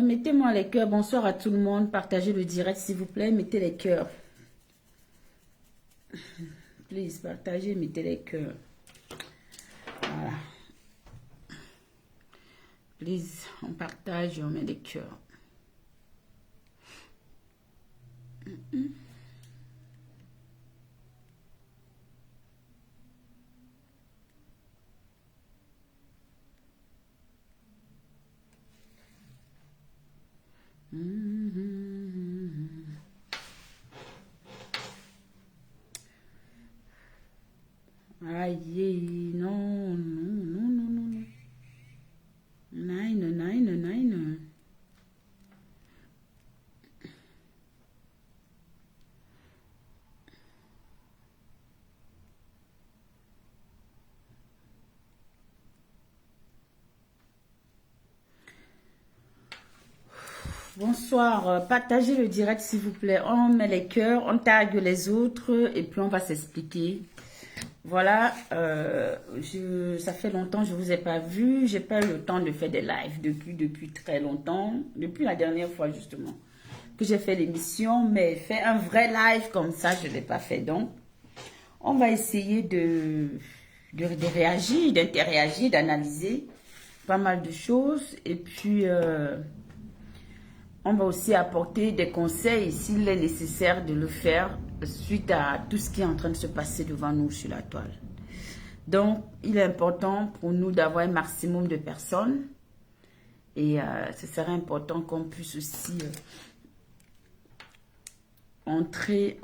Mettez-moi les cœurs. Bonsoir à tout le monde. Partagez le direct, s'il vous plaît. Mettez les cœurs. Please, partagez, mettez les cœurs. Voilà. Please, on partage et on met les cœurs. Aïe, non, non, non, non, non. Nine, nine, nine. Bonsoir, partagez le direct s'il vous plaît. On met les cœurs, on tague les autres et puis on va s'expliquer. Voilà, ça fait longtemps que je ne vous ai pas vu. J'ai pas eu le temps de faire des lives depuis très longtemps. Depuis la dernière fois justement que j'ai fait l'émission. Mais faire un vrai live comme ça, je ne l'ai pas fait. Donc, on va essayer de réagir, d'interréagir, d'analyser pas mal de choses. Et puis, on va aussi apporter des conseils s'il est nécessaire de le faire suite à tout ce qui est en train de se passer devant nous sur la toile. Donc, il est important pour nous d'avoir un maximum de personnes et ce serait important qu'on puisse aussi entrer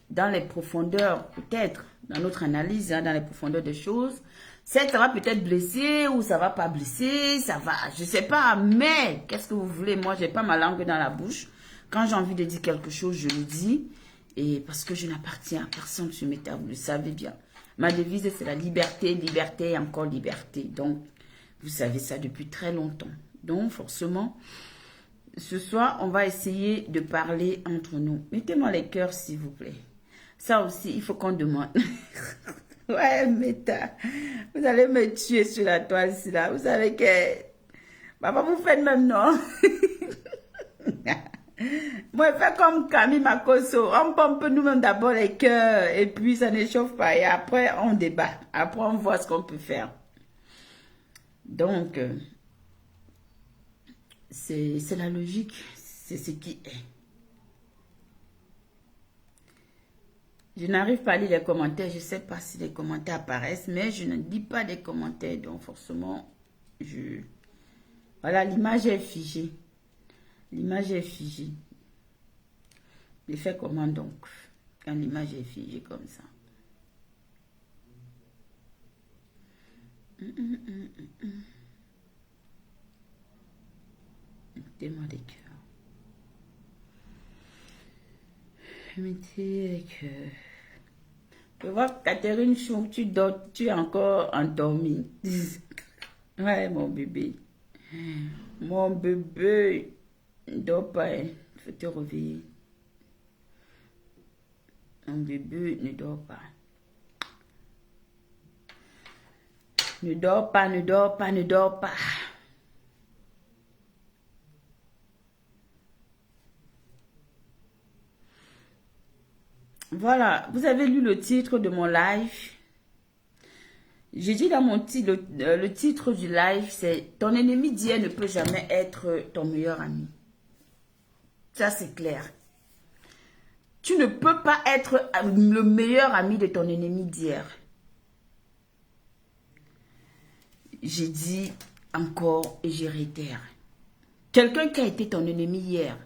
dans les profondeurs, peut-être, dans notre analyse, dans les profondeurs des choses. Ça va peut-être blesser ou ça va pas blesser, ça va, je sais pas, mais qu'est-ce que vous voulez? Moi, j'ai pas ma langue dans la bouche. Quand j'ai envie de dire quelque chose, je le dis. Et parce que je n'appartiens à personne sur mes tables, vous le savez bien. Ma devise, c'est la liberté, liberté et encore liberté. Donc, vous savez ça depuis très longtemps. Donc, forcément, ce soir, on va essayer de parler entre nous. Mettez-moi les cœurs, s'il vous plaît. Ça aussi, il faut qu'on demande. Ouais, Meta, vous allez me tuer sur la toile, ici, là. Vous savez que... Papa, vous faites même, non? Moi, fais comme Camille Makoso. On pompe nous-mêmes d'abord les cœurs et puis ça ne chauffe pas. Et après, on débat. Après, on voit ce qu'on peut faire. Donc, c'est la logique. C'est ce qui est. Je n'arrive pas à lire les commentaires. Je ne sais pas si les commentaires apparaissent, mais je ne lis pas des commentaires. Donc, forcément, voilà, l'image est figée. L'image est figée. Je fais comment donc quand l'image est figée comme ça? Mettez-moi des cœurs. Mettez les cœurs. Je vois Catherine Chou, tu dors, tu es encore endormie. Ouais, mon bébé. Mon bébé. Ne dors pas, il faut te réveiller. Mon bébé ne dort pas. Ne dors pas, ne dors pas, ne dors pas. Voilà, vous avez lu le titre de mon live. J'ai dit dans mon titre, le titre du live, c'est « Ton ennemi d'hier ne peut jamais être ton meilleur ami ». Ça, c'est clair. Tu ne peux pas être le meilleur ami de ton ennemi d'hier. J'ai dit encore et je réitère. Quelqu'un qui a été ton ennemi hier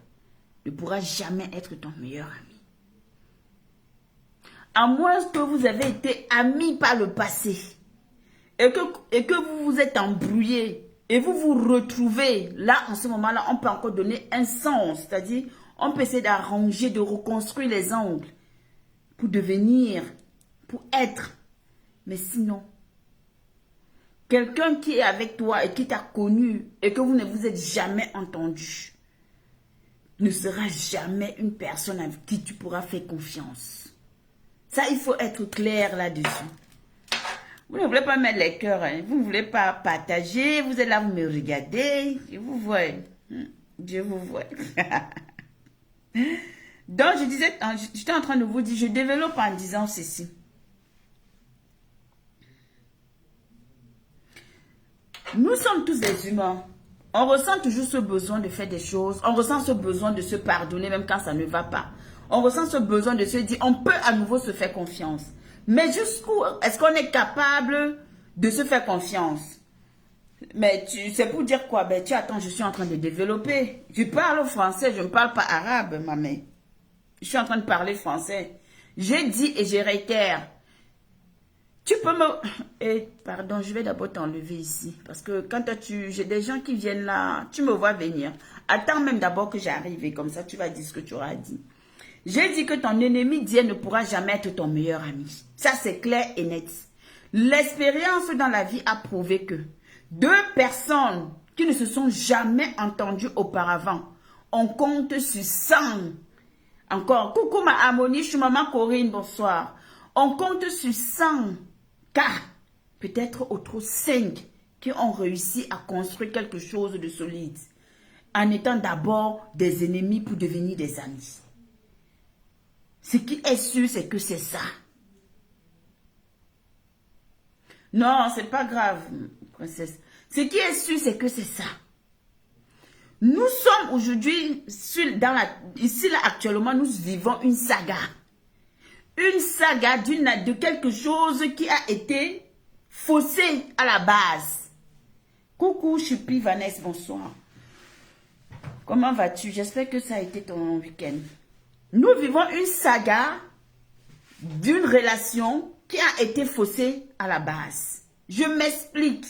ne pourra jamais être ton meilleur ami. À moins que vous avez été amis par le passé et que vous vous êtes embrouillé et vous vous retrouvez, là, en ce moment-là, on peut encore donner un sens, c'est-à-dire, on peut essayer d'arranger, de reconstruire les angles pour devenir, pour être. Mais sinon, quelqu'un qui est avec toi et qui t'a connu et que vous ne vous êtes jamais entendu ne sera jamais une personne avec qui tu pourras faire confiance. Ça, il faut être clair là-dessus. Vous ne voulez pas mettre les cœurs, hein? Vous ne voulez pas partager, vous êtes là, vous me regardez, je vous vois. Je vous vois. Donc, je disais, j'étais en train de vous dire, je développe en disant ceci. Nous sommes tous des humains. On ressent toujours ce besoin de faire des choses. On ressent ce besoin de se pardonner même quand ça ne va pas. On ressent ce besoin de se dire, on peut à nouveau se faire confiance. Mais jusqu'où est-ce qu'on est capable de se faire confiance? Mais c'est pour dire quoi? Ben, tu attends, je suis en train de développer. Je parle français, je ne parle pas arabe, ma mère. Je suis en train de parler français. J'ai dit et je réitère. Tu peux me... pardon, je vais d'abord t'enlever ici. Parce que quand j'ai des gens qui viennent là, tu me vois venir. Attends même d'abord que j'arrive et comme ça, tu vas dire ce que tu auras dit. J'ai dit que ton ennemi d'hier ne pourra jamais être ton meilleur ami. Ça, c'est clair et net. L'expérience dans la vie a prouvé que deux personnes qui ne se sont jamais entendues auparavant, on compte sur 100. Encore, coucou ma harmonie, je suis maman Corinne, bonsoir. On compte sur 100 cas, peut-être au trop 5, qui ont réussi à construire quelque chose de solide, en étant d'abord des ennemis pour devenir des amis. Ce qui est sûr, c'est que c'est ça. Non, c'est pas grave, princesse. Ce qui est sûr, c'est que c'est ça. Nous sommes aujourd'hui, ici là actuellement, nous vivons une saga. Une saga de quelque chose qui a été faussé à la base. Coucou, Choupi, Vanessa, bonsoir. Comment vas-tu? J'espère que ça a été ton week-end. Nous vivons une saga d'une relation qui a été faussée à la base. Je m'explique.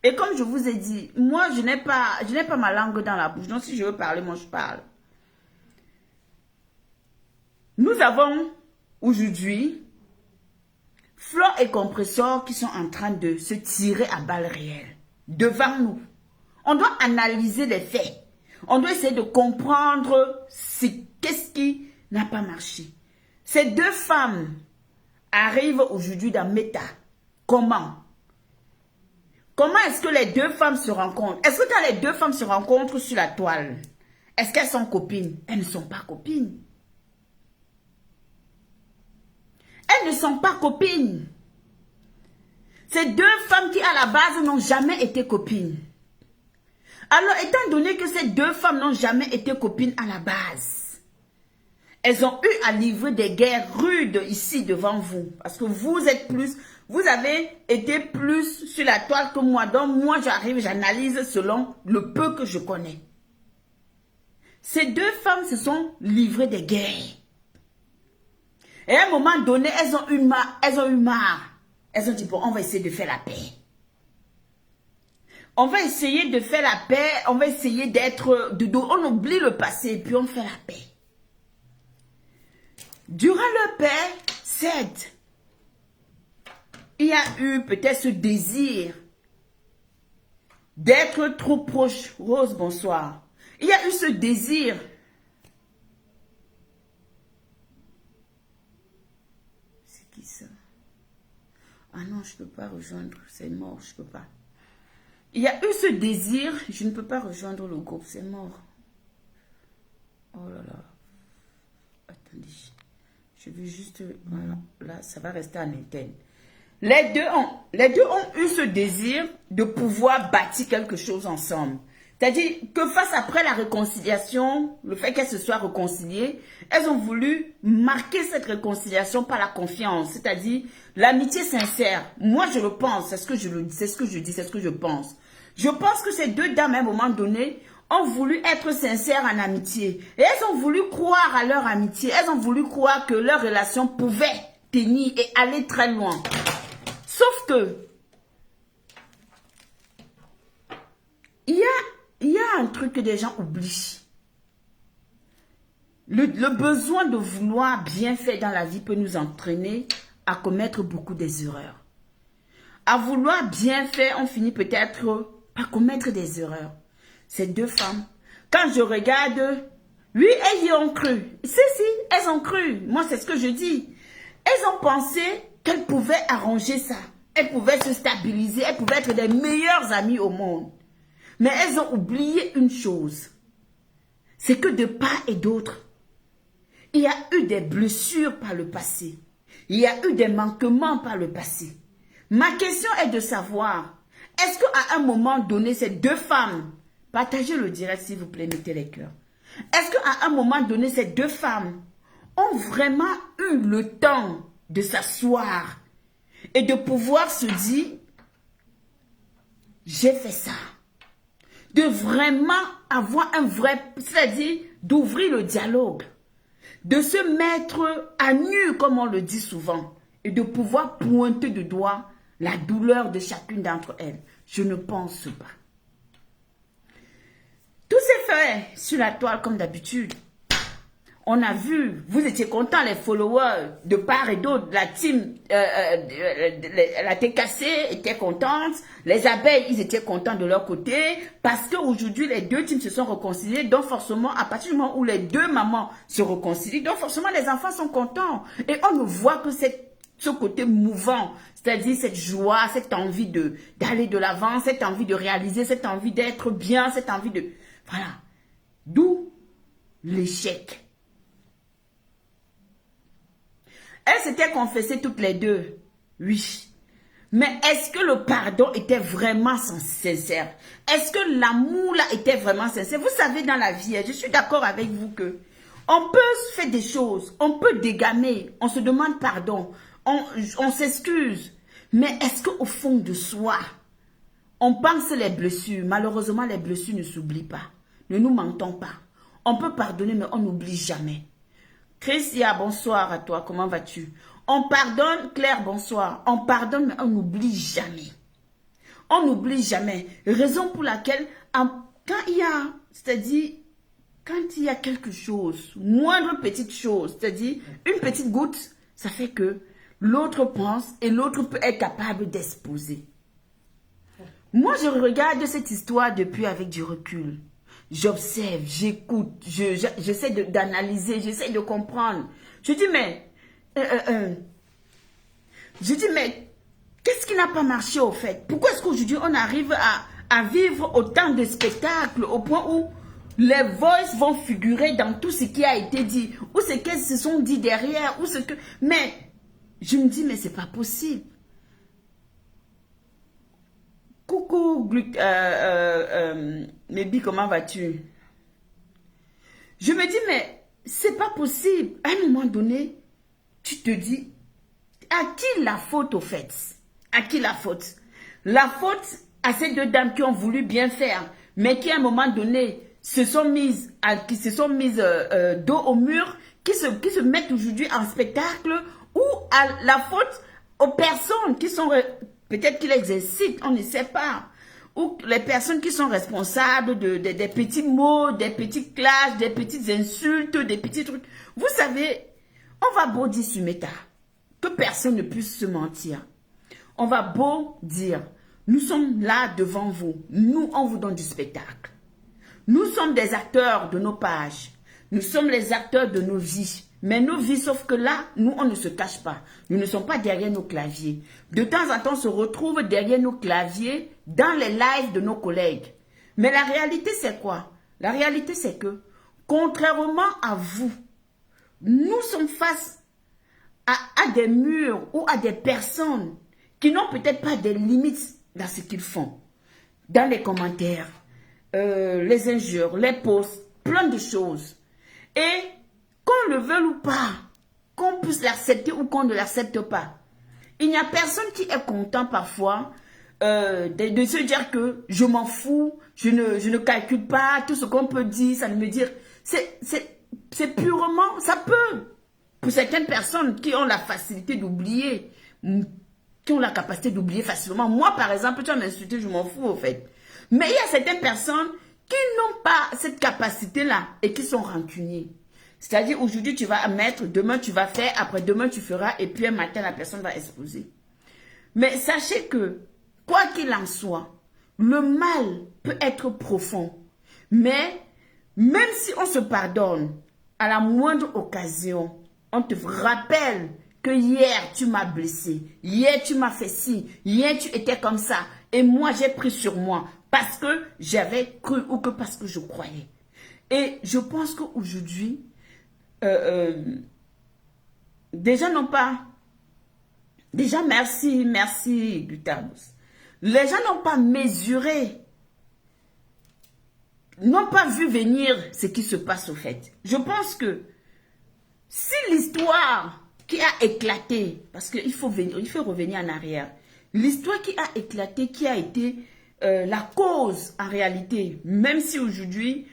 Et comme je vous ai dit, moi, je n'ai pas ma langue dans la bouche. Donc, si je veux parler, moi, je parle. Nous avons aujourd'hui Flore et Compressor qui sont en train de se tirer à balles réelles devant nous. On doit analyser les faits. On doit essayer de comprendre qu'est-ce qui n'a pas marché. Ces deux femmes arrivent aujourd'hui dans Meta. Comment? Comment est-ce que les deux femmes se rencontrent? Est-ce que quand les deux femmes se rencontrent sur la toile, est-ce qu'elles sont copines? Elles ne sont pas copines. Elles ne sont pas copines. Ces deux femmes qui, à la base, n'ont jamais été copines. Alors, étant donné que ces deux femmes n'ont jamais été copines à la base, elles ont eu à livrer des guerres rudes ici devant vous. Parce que vous avez été plus sur la toile que moi. Donc, moi, j'arrive, j'analyse selon le peu que je connais. Ces deux femmes se sont livrées des guerres. Et à un moment donné, elles ont eu marre. Elles ont dit, bon, on va essayer de faire la paix. On va essayer de faire la paix. On va essayer on oublie le passé et puis on fait la paix. Durant la paix, certes, il y a eu peut-être ce désir d'être trop proche. Rose, bonsoir. Il y a eu ce désir. C'est qui ça? Ah non, je ne peux pas rejoindre. C'est mort, je ne peux pas. Il y a eu ce désir. Je ne peux pas rejoindre le groupe, c'est mort. Oh là là. Attendez. Je veux juste... Voilà, là, ça va rester en interne. Les deux ont eu ce désir de pouvoir bâtir quelque chose ensemble. C'est-à-dire que face après la réconciliation, le fait qu'elles se soient réconciliées, elles ont voulu marquer cette réconciliation par la confiance, c'est-à-dire l'amitié sincère. Moi, je le pense, c'est ce que je dis, c'est ce que je pense. Je pense que ces deux dames, à un moment donné, ont voulu être sincères en amitié. Et elles ont voulu croire à leur amitié. Elles ont voulu croire que leur relation pouvait tenir et aller très loin. Sauf que, il y a un truc que des gens oublient. Le besoin de vouloir bien faire dans la vie peut nous entraîner à commettre beaucoup des erreurs. À vouloir bien faire, on finit peut-être par commettre des erreurs. Ces deux femmes, quand je regarde, oui, elles y ont cru. Si, elles ont cru. Moi, c'est ce que je dis. Elles ont pensé qu'elles pouvaient arranger ça. Elles pouvaient se stabiliser. Elles pouvaient être des meilleures amies au monde. Mais elles ont oublié une chose. C'est que de part et d'autre, il y a eu des blessures par le passé. Il y a eu des manquements par le passé. Ma question est de savoir, est-ce qu'à un moment donné, ces deux femmes, partagez le direct s'il vous plaît, mettez les cœurs. Est-ce qu'à un moment donné, ces deux femmes ont vraiment eu le temps de s'asseoir et de pouvoir se dire, j'ai fait ça. De vraiment avoir un vrai, c'est-à-dire d'ouvrir le dialogue, de se mettre à nu, comme on le dit souvent, et de pouvoir pointer du doigt la douleur de chacune d'entre elles. Je ne pense pas. Tout s'est fait sur la toile comme d'habitude. On a vu, vous étiez contents, les followers de part et d'autre, la team, la TKC était contente, les abeilles, ils étaient contents de leur côté, parce qu'aujourd'hui, les deux teams se sont réconciliés, donc forcément, à partir du moment où les deux mamans se réconcilient, donc forcément, les enfants sont contents. Et on ne voit que ce côté mouvant, c'est-à-dire cette joie, cette envie d'aller de l'avant, cette envie de réaliser, cette envie d'être bien, cette envie de... Voilà. D'où l'échec. Elles s'étaient confessées toutes les deux. Oui. Mais est-ce que le pardon était vraiment sincère? Est-ce que l'amour là était vraiment sincère? Vous savez, dans la vie, je suis d'accord avec vous que on peut faire des choses, on peut dégamer, on se demande pardon, on s'excuse. Mais est-ce qu'au fond de soi, on pense les blessures? Malheureusement, les blessures ne s'oublient pas. Ne nous mentons pas. On peut pardonner, mais on n'oublie jamais. Christia, bonsoir à toi, comment vas-tu? On pardonne, Claire, bonsoir. On pardonne, mais on n'oublie jamais. On n'oublie jamais. Raison pour laquelle, quand il y a, c'est-à-dire, quand il y a quelque chose, moindre petite chose, c'est-à-dire une petite goutte, ça fait que l'autre pense et l'autre peut être capable d'exposer. Moi, je regarde cette histoire depuis avec du recul. J'observe, j'écoute, j'essaie d'analyser, j'essaie de comprendre. Je dis, mais qu'est-ce qui n'a pas marché au fait? Pourquoi est-ce qu'aujourd'hui on arrive à vivre autant de spectacles au point où les voices vont figurer dans tout ce qui a été dit, ou ce qu'elles se sont dit derrière, ou ce que... Mais je me dis, mais c'est pas possible. Coucou, Mébi, comment vas-tu? Je me dis, mais c'est pas possible. À un moment donné, tu te dis, à qui la faute au fait? À qui la faute? La faute à ces deux dames qui ont voulu bien faire, mais qui à un moment donné se sont mises, dos au mur, qui se mettent aujourd'hui en spectacle, ou à la faute aux personnes qui sont... Peut-être qu'ils les incitent, on ne sait pas. Ou les personnes qui sont responsables des petits mots, des petites clashes, des petites insultes, des petits trucs. Vous savez, on va beau dire sur Meta, que personne ne puisse se mentir. On va beau dire, nous sommes là devant vous. Nous, on vous donne du spectacle. Nous sommes des acteurs de nos pages. Nous sommes les acteurs de nos vies. Mais nos vies, sauf que là, nous, on ne se cache pas. Nous ne sommes pas derrière nos claviers. De temps en temps, on se retrouve derrière nos claviers dans les lives de nos collègues. Mais la réalité, c'est quoi? La réalité, c'est que, contrairement à vous, nous sommes face à des murs ou à des personnes qui n'ont peut-être pas des limites dans ce qu'ils font. Dans les commentaires, les injures, les posts, plein de choses. Et qu'on le veuille ou pas, qu'on puisse l'accepter ou qu'on ne l'accepte pas, il n'y a personne qui est content parfois de se dire que je m'en fous, je ne calcule pas, tout ce qu'on peut dire, ça ne me dire. C'est purement, ça peut. Pour certaines personnes qui ont la facilité d'oublier, qui ont la capacité d'oublier facilement. Moi, par exemple, tu vas m'insulter, je m'en fous, au fait. Mais il y a certaines personnes qui n'ont pas cette capacité-là et qui sont rancuniers. C'est-à-dire, aujourd'hui, tu vas mettre, demain, tu vas faire, après-demain, tu feras, et puis un matin, la personne va exploser. Mais sachez que, quoi qu'il en soit, le mal peut être profond. Mais, même si on se pardonne, à la moindre occasion, on te rappelle que hier, tu m'as blessé. Hier, tu m'as fait ci. Hier, tu étais comme ça. Et moi, j'ai pris sur moi parce que j'avais cru ou que parce que je croyais. Et je pense qu'aujourd'hui, déjà n'ont pas... Déjà, merci Gutabus. Les gens n'ont pas mesuré, n'ont pas vu venir ce qui se passe au fait. Je pense que si l'histoire qui a éclaté, parce qu'il faut revenir en arrière, l'histoire qui a éclaté, qui a été la cause en réalité, même si aujourd'hui,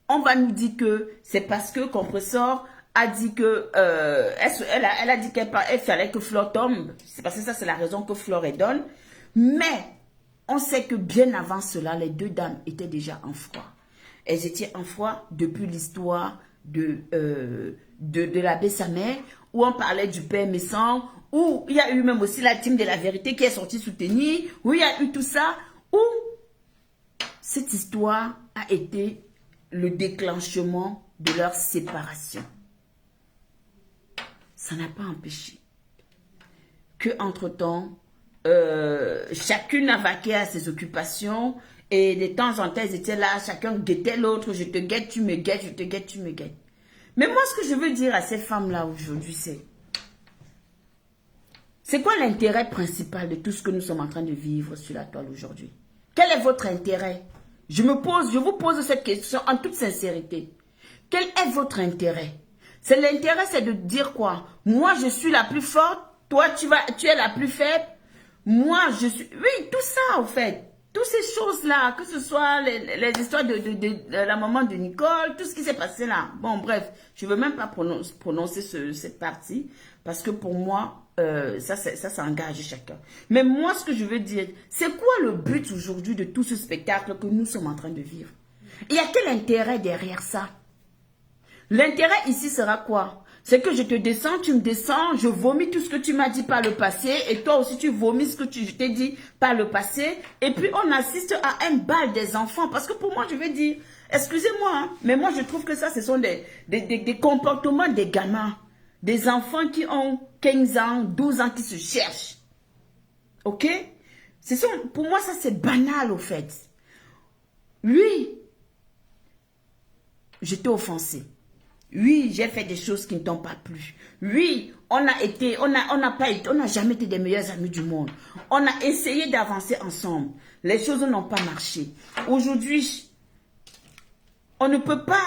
on va nous dire que c'est parce que Compressor a dit que, elle a dit qu'elle fallait que Flore tombe, c'est parce que ça c'est la raison que Flore est donne, mais on sait que bien avant cela, les deux dames étaient déjà en froid. Elles étaient en froid depuis l'histoire de l'abbé Samer, où on parlait du père Messan, où il y a eu même aussi la team de la vérité qui est sortie soutenir, où il y a eu tout ça, où cette histoire a été le déclenchement de leur séparation. Ça n'a pas empêché que entre-temps, chacune a vaqué à ses occupations et de temps en temps, ils étaient là, chacun guettait l'autre, je te guette, tu me guettes, je te guette, tu me guettes. Mais moi, ce que je veux dire à ces femmes-là aujourd'hui, c'est quoi l'intérêt principal de tout ce que nous sommes en train de vivre sur la toile aujourd'hui? Quel est votre intérêt? Je vous pose cette question en toute sincérité. Quel est votre intérêt? L'intérêt, c'est de dire quoi? Moi, je suis la plus forte, toi, tu es la plus faible. Moi, je suis... Oui, tout ça, en fait. Toutes ces choses-là, que ce soit les histoires de la maman de Nicole, tout ce qui s'est passé là. Bon, bref, je ne veux même pas prononcer cette partie, parce que pour moi, ça engage chacun. Mais moi, ce que je veux dire, c'est quoi le but aujourd'hui de tout ce spectacle que nous sommes en train de vivre? Il y a quel intérêt derrière ça? L'intérêt ici sera quoi? C'est que je te descends, tu me descends, je vomis tout ce que tu m'as dit par le passé et toi aussi tu vomis ce que je t'ai dit par le passé et puis on assiste à un bal des enfants parce que pour moi je veux dire, excusez-moi, hein, mais moi je trouve que ça ce sont des comportements des gamins, des enfants qui ont 15 ans, 12 ans qui se cherchent. Ok? Pour moi ça c'est banal au fait. Oui, j'étais offensée. Oui, j'ai fait des choses qui ne t'ont pas plu. Oui, on n'a jamais été des meilleurs amis du monde. On a essayé d'avancer ensemble. Les choses n'ont pas marché. Aujourd'hui, on ne peut pas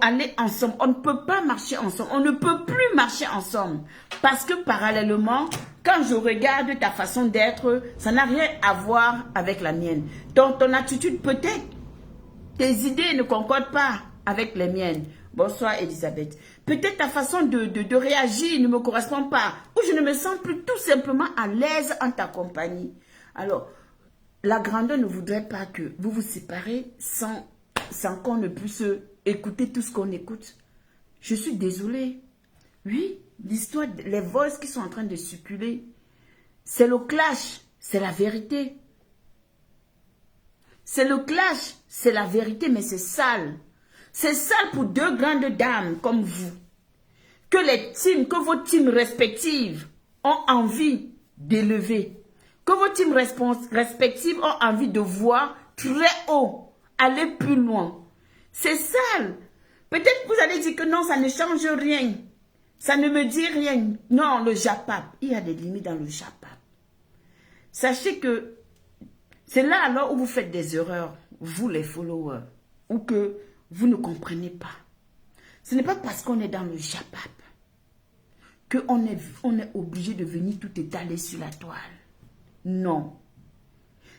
aller ensemble. On ne peut pas marcher ensemble. On ne peut plus marcher ensemble. Parce que parallèlement, quand je regarde ta façon d'être, ça n'a rien à voir avec la mienne. Donc, ton attitude peut-être, tes idées ne concordent pas avec les miennes. Bonsoir Elisabeth. Peut-être ta façon de réagir ne me correspond pas. Ou je ne me sens plus tout simplement à l'aise en ta compagnie. Alors, la grandeur ne voudrait pas que vous vous séparez sans qu'on ne puisse écouter tout ce qu'on écoute. Je suis désolée. Oui, l'histoire, les voix qui sont en train de circuler, c'est le clash, c'est la vérité. C'est le clash, c'est la vérité, mais c'est sale. C'est sale pour deux grandes dames comme vous. Que vos teams respectives ont envie d'élever. Que vos teams respectives ont envie de voir très haut, aller plus loin. C'est sale. Peut-être que vous allez dire que non, ça ne change rien. Ça ne me dit rien. Non, le japap. Il y a des limites dans le japap. Sachez que c'est là alors où vous faites des erreurs. vous les followers, ou que vous ne comprenez pas. Ce n'est pas parce qu'on est dans le japap qu'on est obligé de venir tout étaler sur la toile. Non.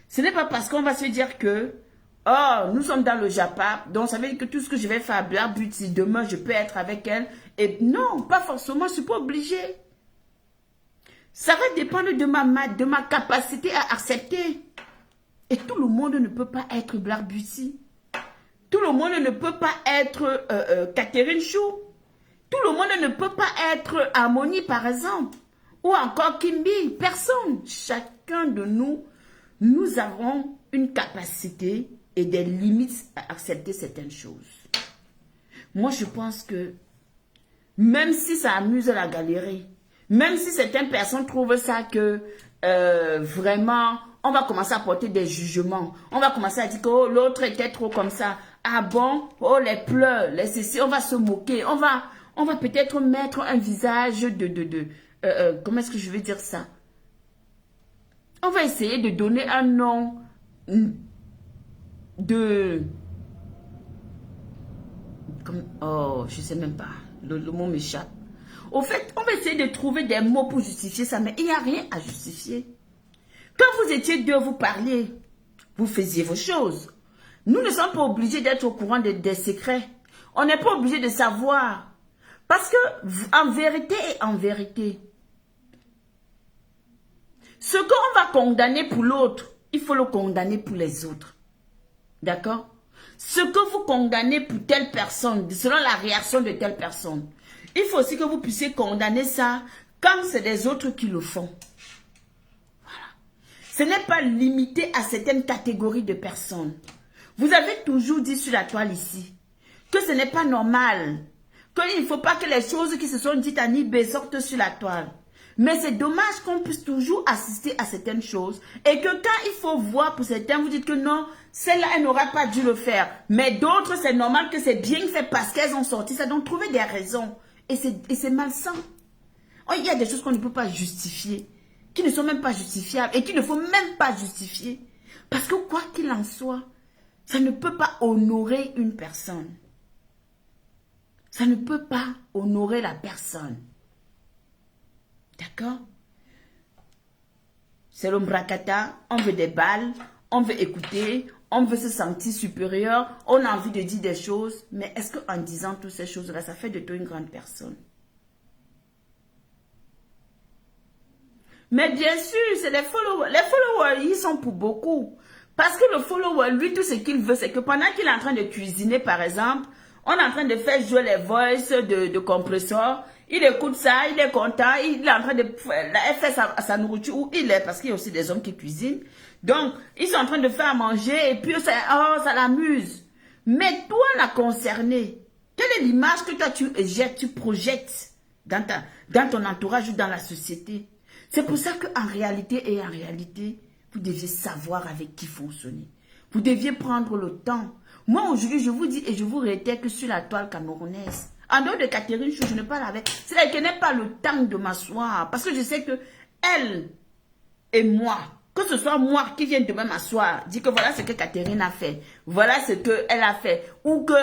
Ce n'est pas parce qu'on va se dire que oh, nous sommes dans le japap, donc ça veut dire que tout ce que je vais faire à Blair Beauty, demain je peux être avec elle. Et non, pas forcément, je ne suis pas obligée. Ça va dépendre de ma capacité à accepter. Et tout le monde ne peut pas être Blair Beauty. Tout le monde ne peut pas être Catherine Chou. Tout le monde ne peut pas être Harmonie, par exemple. Ou encore Kimby. Personne. Chacun de nous, nous avons une capacité et des limites à accepter certaines choses. Moi, je pense que même si ça amuse la galerie, même si certaines personnes trouvent ça que vraiment, on va commencer à porter des jugements. On va commencer à dire que oh, l'autre était trop comme ça. Ah bon? Oh, les pleurs, les ceci, on va se moquer. On va peut-être mettre un visage comment est-ce que je vais dire ça? On va essayer de donner un nom oh, je sais même pas. Le mot m'échappe. Au fait, on va essayer de trouver des mots pour justifier ça, mais il n'y a rien à justifier. Quand vous étiez deux, vous parliez, vous faisiez vos choses. Nous ne sommes pas obligés d'être au courant des secrets. On n'est pas obligé de savoir. Parce que, en vérité, ce qu'on va condamner pour l'autre, il faut le condamner pour les autres. D'accord? Ce que vous condamnez pour telle personne, selon la réaction de telle personne, il faut aussi que vous puissiez condamner ça quand c'est des autres qui le font. Voilà. Ce n'est pas limité à certaines catégories de personnes. Vous avez toujours dit sur la toile ici que ce n'est pas normal, qu'il ne faut pas que les choses qui se sont dites à Nibé sortent sur la toile. Mais c'est dommage qu'on puisse toujours assister à certaines choses et que quand il faut voir pour certains, vous dites que non, celle-là, elle n'aura pas dû le faire. Mais d'autres, c'est normal que c'est bien fait parce qu'elles ont sorti ça. Donc, trouver des raisons. Et c'est malsain. Oh, il y a des choses qu'on ne peut pas justifier, qui ne sont même pas justifiables et qu'il ne faut même pas justifier. Parce que quoi qu'il en soit, ça ne peut pas honorer une personne. Ça ne peut pas honorer la personne. D'accord? C'est l'ombracata, on veut des balles, on veut écouter, on veut se sentir supérieur, on a envie de dire des choses, mais est-ce qu'en disant toutes ces choses-là, ça fait de toi une grande personne? Mais bien sûr, c'est les followers. Les followers, ils sont pour beaucoup. Parce que le follower, lui, tout ce qu'il veut, c'est que pendant qu'il est en train de cuisiner, par exemple, on est en train de faire jouer les voices de compresseur. Il écoute ça, il est content, il est en train de faire sa nourriture où il est, parce qu'il y a aussi des hommes qui cuisinent. Donc, ils sont en train de faire à manger et puis ça l'amuse. Mais toi, la concernée, quelle est l'image que toi tu projettes dans ton entourage ou dans la société? C'est pour ça qu'en réalité, vous deviez savoir avec qui fonctionner. Vous deviez prendre le temps. Moi, aujourd'hui, je vous dis et je vous réitère que sur la toile camerounaise, en dehors de Catherine Chou, je ne parle avec. C'est là qu'elle n'a pas le temps de m'asseoir. Parce que je sais que elle et moi, que ce soit moi qui viens demain m'asseoir, dire que voilà ce que Catherine a fait, voilà ce qu'elle a fait, ou que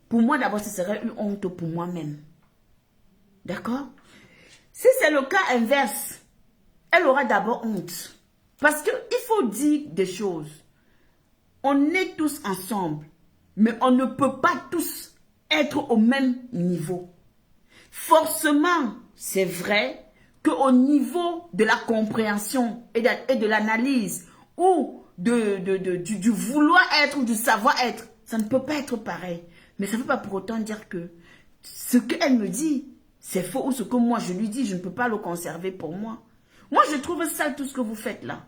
pour moi d'abord ce serait une honte pour moi-même. D'accord? Si c'est le cas inverse, elle aura d'abord honte. Parce qu'il faut dire des choses. On est tous ensemble, mais on ne peut pas tous être au même niveau. Forcément, c'est vrai qu'au niveau de la compréhension et de l'analyse ou du vouloir être ou du savoir-être, ça ne peut pas être pareil. Mais ça ne veut pas pour autant dire que ce qu'elle me dit, c'est faux ou ce que moi je lui dis, je ne peux pas le conserver pour moi. Moi, je trouve ça tout ce que vous faites là.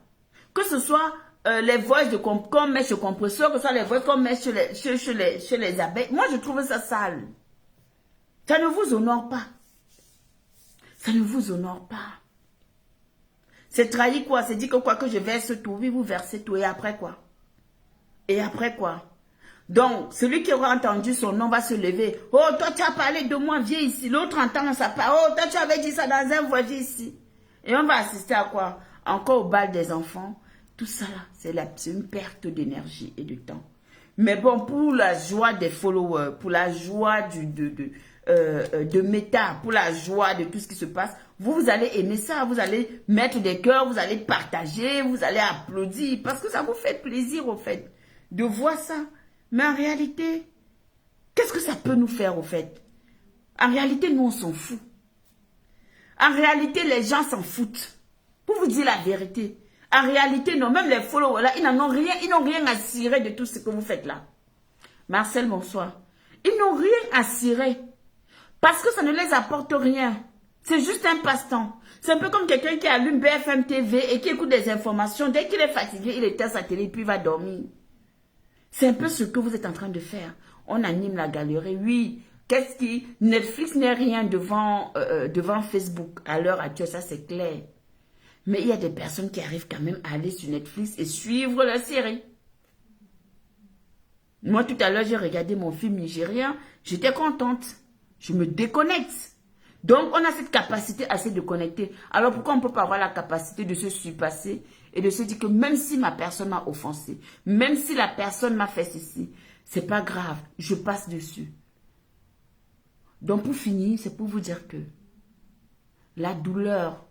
Que ce soit les voices qu'on met chez le compresseur, que ce soit les voices qu'on met chez les abeilles. Moi, je trouve ça sale. Ça ne vous honore pas. Ça ne vous honore pas. C'est trahi quoi? C'est dit que quoi que je verse tout, oui, vous versez tout. Et après quoi? Et après quoi? Donc, celui qui aura entendu son nom va se lever. Oh, toi, tu as parlé de moi, viens ici. L'autre entend sa parole. Oh, toi, tu avais dit ça dans un voix, viens ici. Et on va assister à quoi? Encore au bal des enfants. Tout ça là, c'est une perte d'énergie et de temps. Mais bon, pour la joie des followers, pour la joie de Meta, pour la joie de tout ce qui se passe, vous allez aimer ça, vous allez mettre des cœurs, vous allez partager, vous allez applaudir, parce que ça vous fait plaisir, au fait, de voir ça. Mais en réalité, qu'est-ce que ça peut nous faire, au fait? En réalité, nous, on s'en fout. En réalité, les gens s'en foutent. Pour vous dire la vérité. En réalité, non, même les followers, là, ils n'ont rien à cirer de tout ce que vous faites là. Marcel, bonsoir. Ils n'ont rien à cirer. Parce que ça ne les apporte rien. C'est juste un passe-temps. C'est un peu comme quelqu'un qui allume BFM TV et qui écoute des informations. Dès qu'il est fatigué, il éteint sa télé puis il va dormir. C'est un peu ce que vous êtes en train de faire. On anime la galerie. Oui, qu'est-ce qui... Netflix n'est rien devant Facebook. À l'heure actuelle, ça c'est clair. Mais il y a des personnes qui arrivent quand même à aller sur Netflix et suivre la série. Moi, tout à l'heure, j'ai regardé mon film nigérien. J'étais contente. Je me déconnecte. Donc, on a cette capacité assez de connecter. Alors, pourquoi on ne peut pas avoir la capacité de se surpasser et de se dire que même si ma personne m'a offensé, même si la personne m'a fait ceci, c'est pas grave, je passe dessus. Donc, pour finir, c'est pour vous dire que la douleur,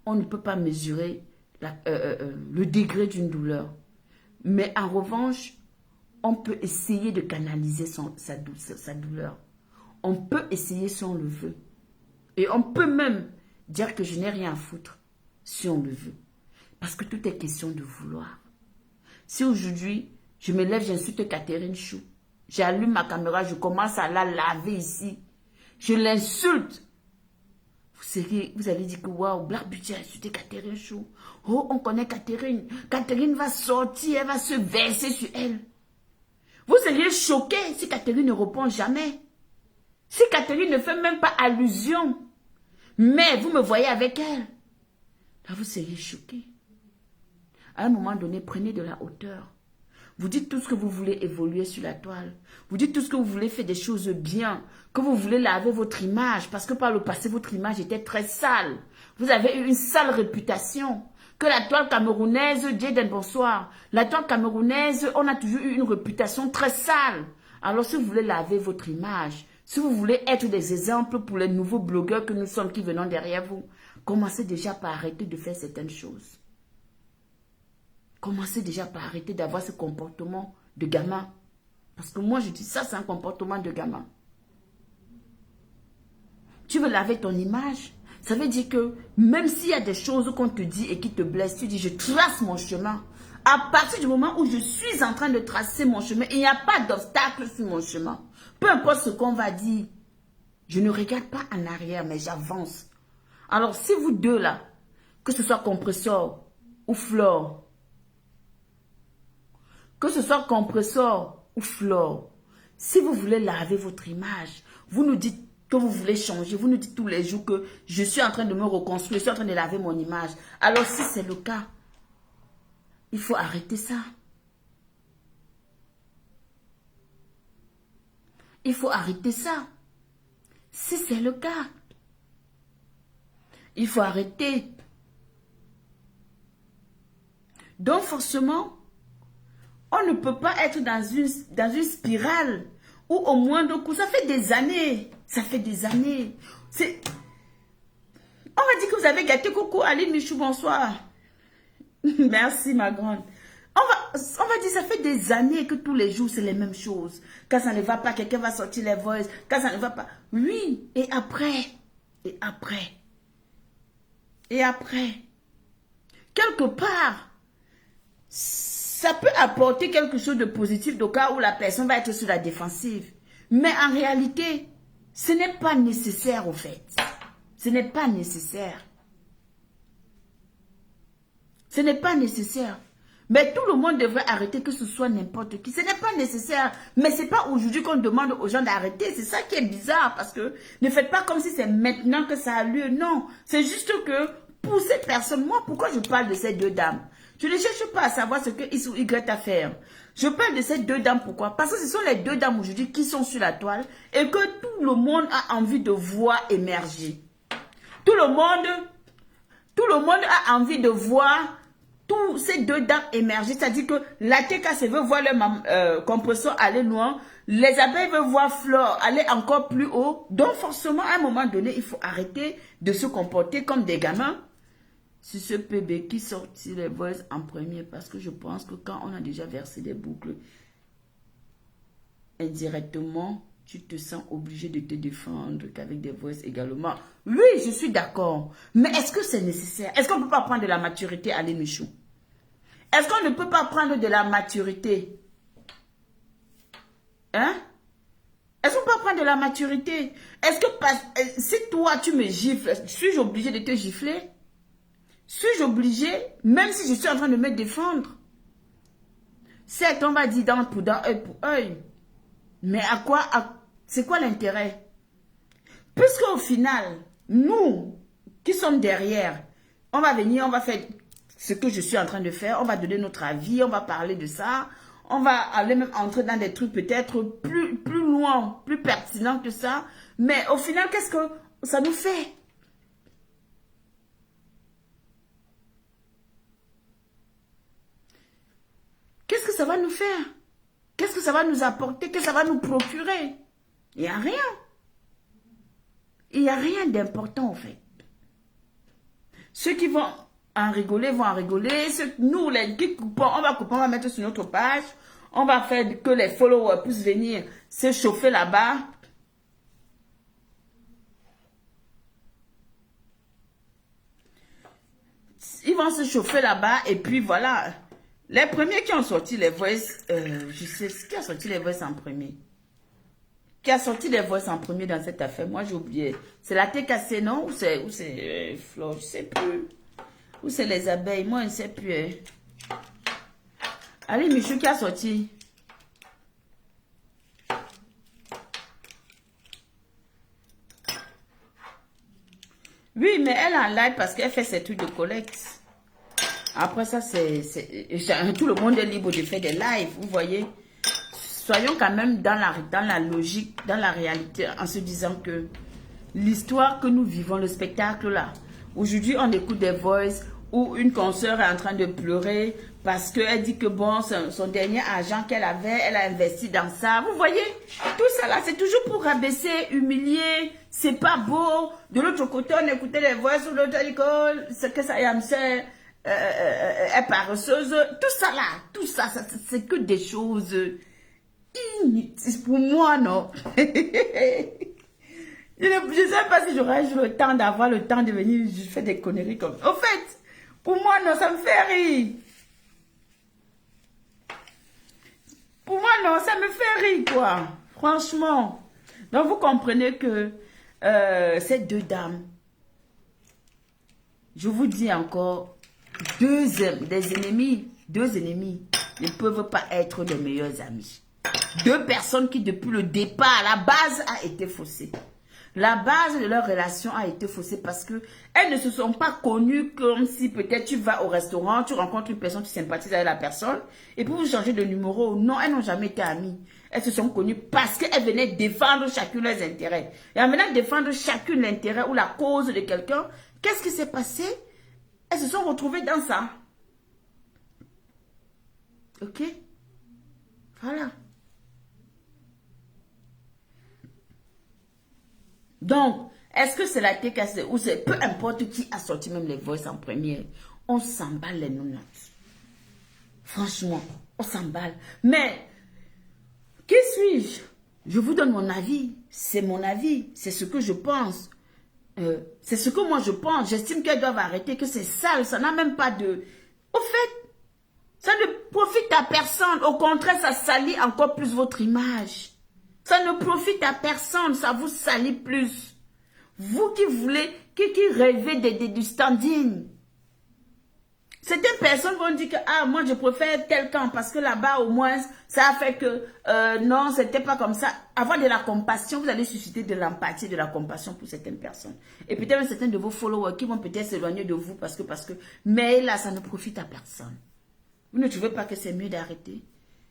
on ne peut pas mesurer le degré d'une douleur. Mais en revanche, on peut essayer de canaliser sa douleur. On peut essayer si on le veut. Et on peut même dire que je n'ai rien à foutre si on le veut. Parce que tout est question de vouloir. Si aujourd'hui, je me lève, j'insulte Catherine Chou, j'allume ma caméra, je commence à la laver ici, je l'insulte. Vous allez dire que waouh, Black Beauty a insulté Catherine Chou. Oh, on connaît Catherine. Catherine va sortir, elle va se verser sur elle. Vous seriez choqué si Catherine ne répond jamais. Si Catherine ne fait même pas allusion. Mais vous me voyez avec elle. Là, vous seriez choqué. À un moment donné, prenez de la hauteur. Vous dites tout ce que vous voulez évoluer sur la toile. Vous dites tout ce que vous voulez faire des choses bien. Que vous voulez laver votre image. Parce que par le passé, votre image était très sale. Vous avez eu une sale réputation. Que la toile camerounaise, Jaden, bonsoir. La toile camerounaise, on a toujours eu une réputation très sale. Alors si vous voulez laver votre image, si vous voulez être des exemples pour les nouveaux blogueurs que nous sommes qui venons derrière vous, commencez déjà par arrêter de faire certaines choses. Commencez déjà par arrêter d'avoir ce comportement de gamin. Parce que moi, je dis ça, c'est un comportement de gamin. Tu veux laver ton image? Ça veut dire que même s'il y a des choses qu'on te dit et qui te blessent, tu dis, je trace mon chemin. À partir du moment où je suis en train de tracer mon chemin, il n'y a pas d'obstacle sur mon chemin. Peu importe ce qu'on va dire, je ne regarde pas en arrière, mais j'avance. Alors, si vous deux là, que ce soit Compressor ou Flore, que ce soit Compressor ou Flore, si vous voulez laver votre image, vous nous dites que vous voulez changer, vous nous dites tous les jours que je suis en train de me reconstruire, je suis en train de laver mon image. Alors si c'est le cas, il faut arrêter ça. Il faut arrêter ça. Si c'est le cas, il faut arrêter. Donc forcément, on ne peut pas être dans une spirale où au moindre coup, ça fait des années. Ça fait des années. On va dire que vous avez gâté coucou, Aline Michou, bonsoir. Merci ma grande. On va dire ça fait des années que tous les jours c'est les mêmes choses. Quand ça ne va pas, quelqu'un va sortir les voices. Quand ça ne va pas, oui. Et après, et après, et après. Quelque part, ça peut apporter quelque chose de positif au cas où la personne va être sur la défensive. Mais en réalité, ce n'est pas nécessaire au fait. Ce n'est pas nécessaire. Ce n'est pas nécessaire. Mais tout le monde devrait arrêter, que ce soit n'importe qui. Ce n'est pas nécessaire. Mais ce n'est pas aujourd'hui qu'on demande aux gens d'arrêter. C'est ça qui est bizarre. Parce que ne faites pas comme si c'est maintenant que ça a lieu. Non. C'est juste que pour ces personnes, moi, pourquoi je parle de ces deux dames? Je ne cherche pas à savoir ce que X ou Y a fait. Je parle de ces deux dames, pourquoi? Parce que ce sont les deux dames aujourd'hui qui sont sur la toile et que tout le monde a envie de voir émerger. Tout le monde a envie de voir tous ces deux dames émerger, c'est-à-dire que la TKC veut voir le compresseur aller loin, les abeilles veulent voir Flore aller encore plus haut. Donc forcément, à un moment donné, il faut arrêter de se comporter comme des gamins. C'est ce PB qui sortit les voices en premier, parce que je pense que quand on a déjà versé des boucles, indirectement, tu te sens obligé de te défendre qu'avec des voices également. Oui, je suis d'accord. Mais est-ce que c'est nécessaire? Est-ce qu'on ne peut pas prendre de la maturité à l'émission? Est-ce qu'on ne peut pas prendre de la maturité? Hein? Est-ce qu'on peut prendre de la maturité? Est-ce que si toi tu me gifles, suis-je obligé de te gifler? Suis-je obligé, même si je suis en train de me défendre? Certes, on va dire dent pour dent, œil pour œil. Mais à quoi, c'est quoi l'intérêt? Puisqu'au final, nous qui sommes derrière, on va venir, on va faire ce que je suis en train de faire, on va donner notre avis, on va parler de ça, on va aller même entrer dans des trucs peut-être plus loin, plus pertinents que ça. Mais au final, qu'est-ce que ça nous fait? Qu'est-ce que ça va nous faire? Qu'est-ce que ça va nous apporter? Qu'est-ce que ça va nous procurer? Il n'y a rien. Il n'y a rien d'important en fait. Ceux qui vont en rigoler vont en rigoler. Nous, les qui coupons, on va couper, on va mettre sur notre page. On va faire que les followers puissent venir se chauffer là-bas. Ils vont se chauffer là-bas et puis voilà. Les premiers qui ont sorti les voices, je sais qui a sorti les voices en premier. Qui a sorti les voices en premier dans cette affaire? Moi, j'ai oublié. C'est la TKC, non? Ou c'est Flo? Je ne sais plus. Ou c'est les abeilles? Moi, je ne sais plus. Hein. Allez, Michou qui a sorti. Oui, mais elle est en live parce qu'elle fait ses trucs de collecte. Après ça, tout le monde est libre de faire des lives, vous voyez. Soyons quand même dans la logique, dans la réalité, en se disant que l'histoire que nous vivons, le spectacle là, aujourd'hui on écoute des voices où une consoeur est en train de pleurer parce qu'elle dit que bon, son dernier argent qu'elle avait, elle a investi dans ça. Vous voyez, tout ça là, c'est toujours pour rabaisser, humilier, c'est pas beau. De l'autre côté, on écoutait les voices où l'autre dit que c'est que ça y est, est paresseuse. Tout ça là, tout ça c'est que des choses inutiles pour moi, non. Je ne sais pas si j'aurais le temps d'avoir le temps de venir faire des conneries comme ça. Au fait, pour moi, non, ça me fait rire. Pour moi, non, ça me fait rire, quoi. Franchement. Donc, vous comprenez que ces deux dames, je vous dis encore, deux ennemis ne peuvent pas être de meilleurs amis. Deux personnes qui, depuis le départ, la base a été faussée. La base de leur relation a été faussée parce que elles ne se sont pas connues comme si peut-être tu vas au restaurant, tu rencontres une personne, tu sympathises avec la personne et puis vous changez de numéro. Non, elles n'ont jamais été amies. Elles se sont connues parce qu'elles venaient défendre chacune leurs intérêts. Et en venant défendre chacune l'intérêt ou la cause de quelqu'un, qu'est-ce qui s'est passé? Elles se sont retrouvées dans ça. Ok? Voilà. Donc, est-ce que c'est la TKC ou c'est peu importe qui a sorti même les voices en première, on s'emballe les nounottes. Franchement, on s'emballe. Mais, qui suis-je? Je vous donne mon avis. C'est mon avis. C'est ce que je pense. C'est ce que moi je pense. J'estime qu'elles doivent arrêter, que c'est sale. Ça n'a même pas de... Au fait, ça ne profite à personne. Au contraire, ça salit encore plus votre image. Ça ne profite à personne, ça vous salit plus. Vous qui voulez, qui rêvez du standing. Certaines personnes vont dire que, ah, moi je préfère tel camp parce que là-bas au moins, ça a fait que, non, c'était pas comme ça. Avoir de la compassion, vous allez susciter de l'empathie, de la compassion pour certaines personnes. Et peut-être certains de vos followers qui vont peut-être s'éloigner de vous parce que, mais là, ça ne profite à personne. Vous ne trouvez pas que c'est mieux d'arrêter?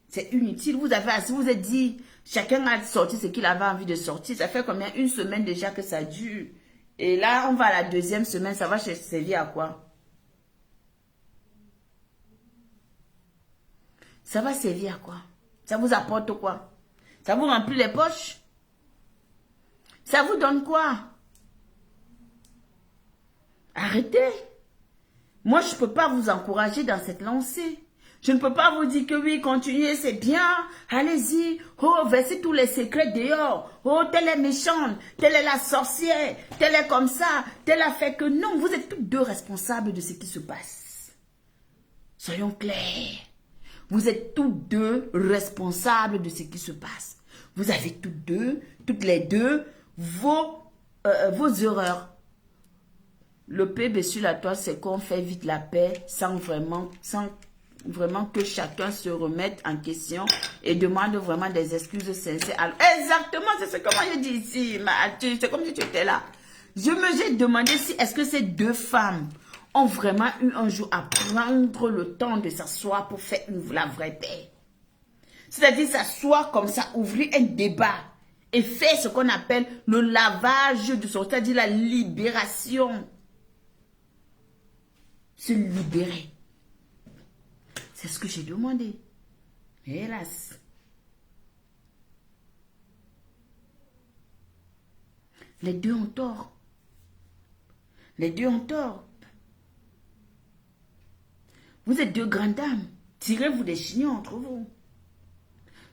C'est inutile. Vous vous êtes dit, chacun a sorti ce qu'il avait envie de sortir. Ça fait combien? Une semaine déjà que ça dure. Et là, on va à la deuxième semaine. Ça va servir à quoi? Ça va servir à quoi? Ça vous apporte quoi? Ça vous remplit les poches? Ça vous donne quoi? Arrêtez. Moi, je ne peux pas vous encourager dans cette lancée. Je ne peux pas vous dire que oui, continuez, c'est bien. Allez-y. Oh, versez tous les secrets dehors. Oh, telle est méchante. Telle est la sorcière. Telle est comme ça. Telle a fait que non. Vous êtes tous deux responsables de ce qui se passe. Soyons clairs. Vous êtes tous deux responsables de ce qui se passe. Vous avez toutes les deux, vos erreurs. Le PB sur la toile, c'est qu'on fait vite la paix sans vraiment que chacun se remette en question et demande vraiment des excuses sincères. Alors, exactement, c'est ce que moi je dis ici. C'est comme si tu étais là. J'ai demandé si est-ce que ces deux femmes ont vraiment eu un jour à prendre le temps de s'asseoir pour faire la vraie paix. C'est-à-dire s'asseoir comme ça, ouvrir un débat et faire ce qu'on appelle le lavage du sang, c'est-à-dire la libération. Se libérer. C'est ce que j'ai demandé. Mais hélas. Les deux ont tort. Les deux ont tort. Vous êtes deux grandes dames. Tirez-vous des chignons entre vous.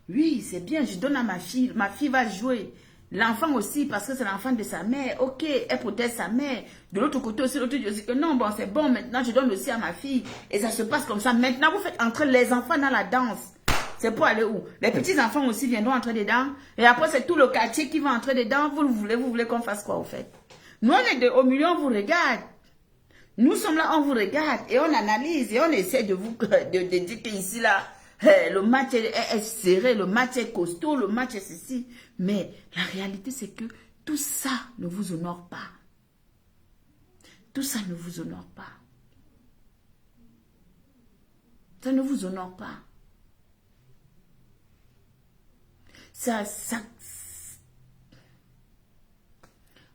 Oui, c'est bien, je donne à ma fille. Ma fille va jouer. L'enfant aussi, parce que c'est l'enfant de sa mère. Ok, elle protège sa mère. De l'autre côté aussi, l'autre dit aussi que non, bon, c'est bon, maintenant je donne aussi à ma fille. Et ça se passe comme ça. Maintenant, vous faites entrer les enfants dans la danse. C'est pour aller où? Les petits-enfants aussi viendront entrer dedans. Et après, c'est tout le quartier qui va entrer dedans. Vous voulez qu'on fasse quoi, au fait? Nous, on est au milieu, on vous regarde. Nous sommes là, on vous regarde. Et on analyse. Et on essaie de vous de dire qu'ici, là, le match est serré, le match est costaud, le match est ceci. Mais la réalité, c'est que tout ça ne vous honore pas. Tout ça ne vous honore pas. Ça ne vous honore pas.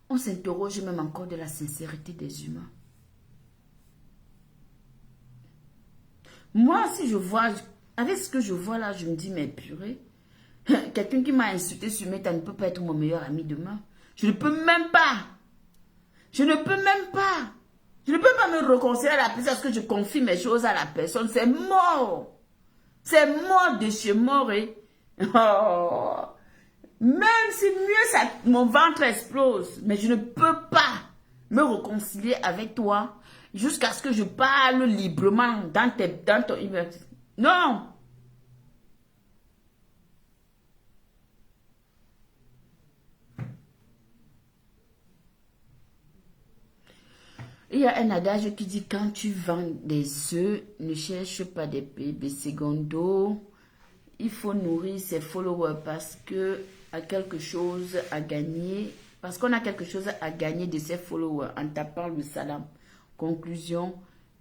On s'interroge même encore de la sincérité des humains. Moi, si je vois, avec ce que je vois là, je me dis, mais purée, quelqu'un qui m'a insulté sur Meta ne peut pas être mon meilleur ami demain. Je ne peux même pas. Je ne peux même pas. Je ne peux pas me réconcilier à la personne parce que je confie mes choses à la personne. C'est mort. C'est mort de chez mort. Oh. Même si mieux ça, mon ventre explose. Mais je ne peux pas me réconcilier avec toi jusqu'à ce que je parle librement dans ton... Non. Il y a un adage qui dit quand tu vends des œufs, ne cherche pas des bébés secondo. Il faut nourrir ses followers parce que a quelque chose à gagner. Parce qu'on a quelque chose à gagner de ses followers en tapant le salam. Conclusion,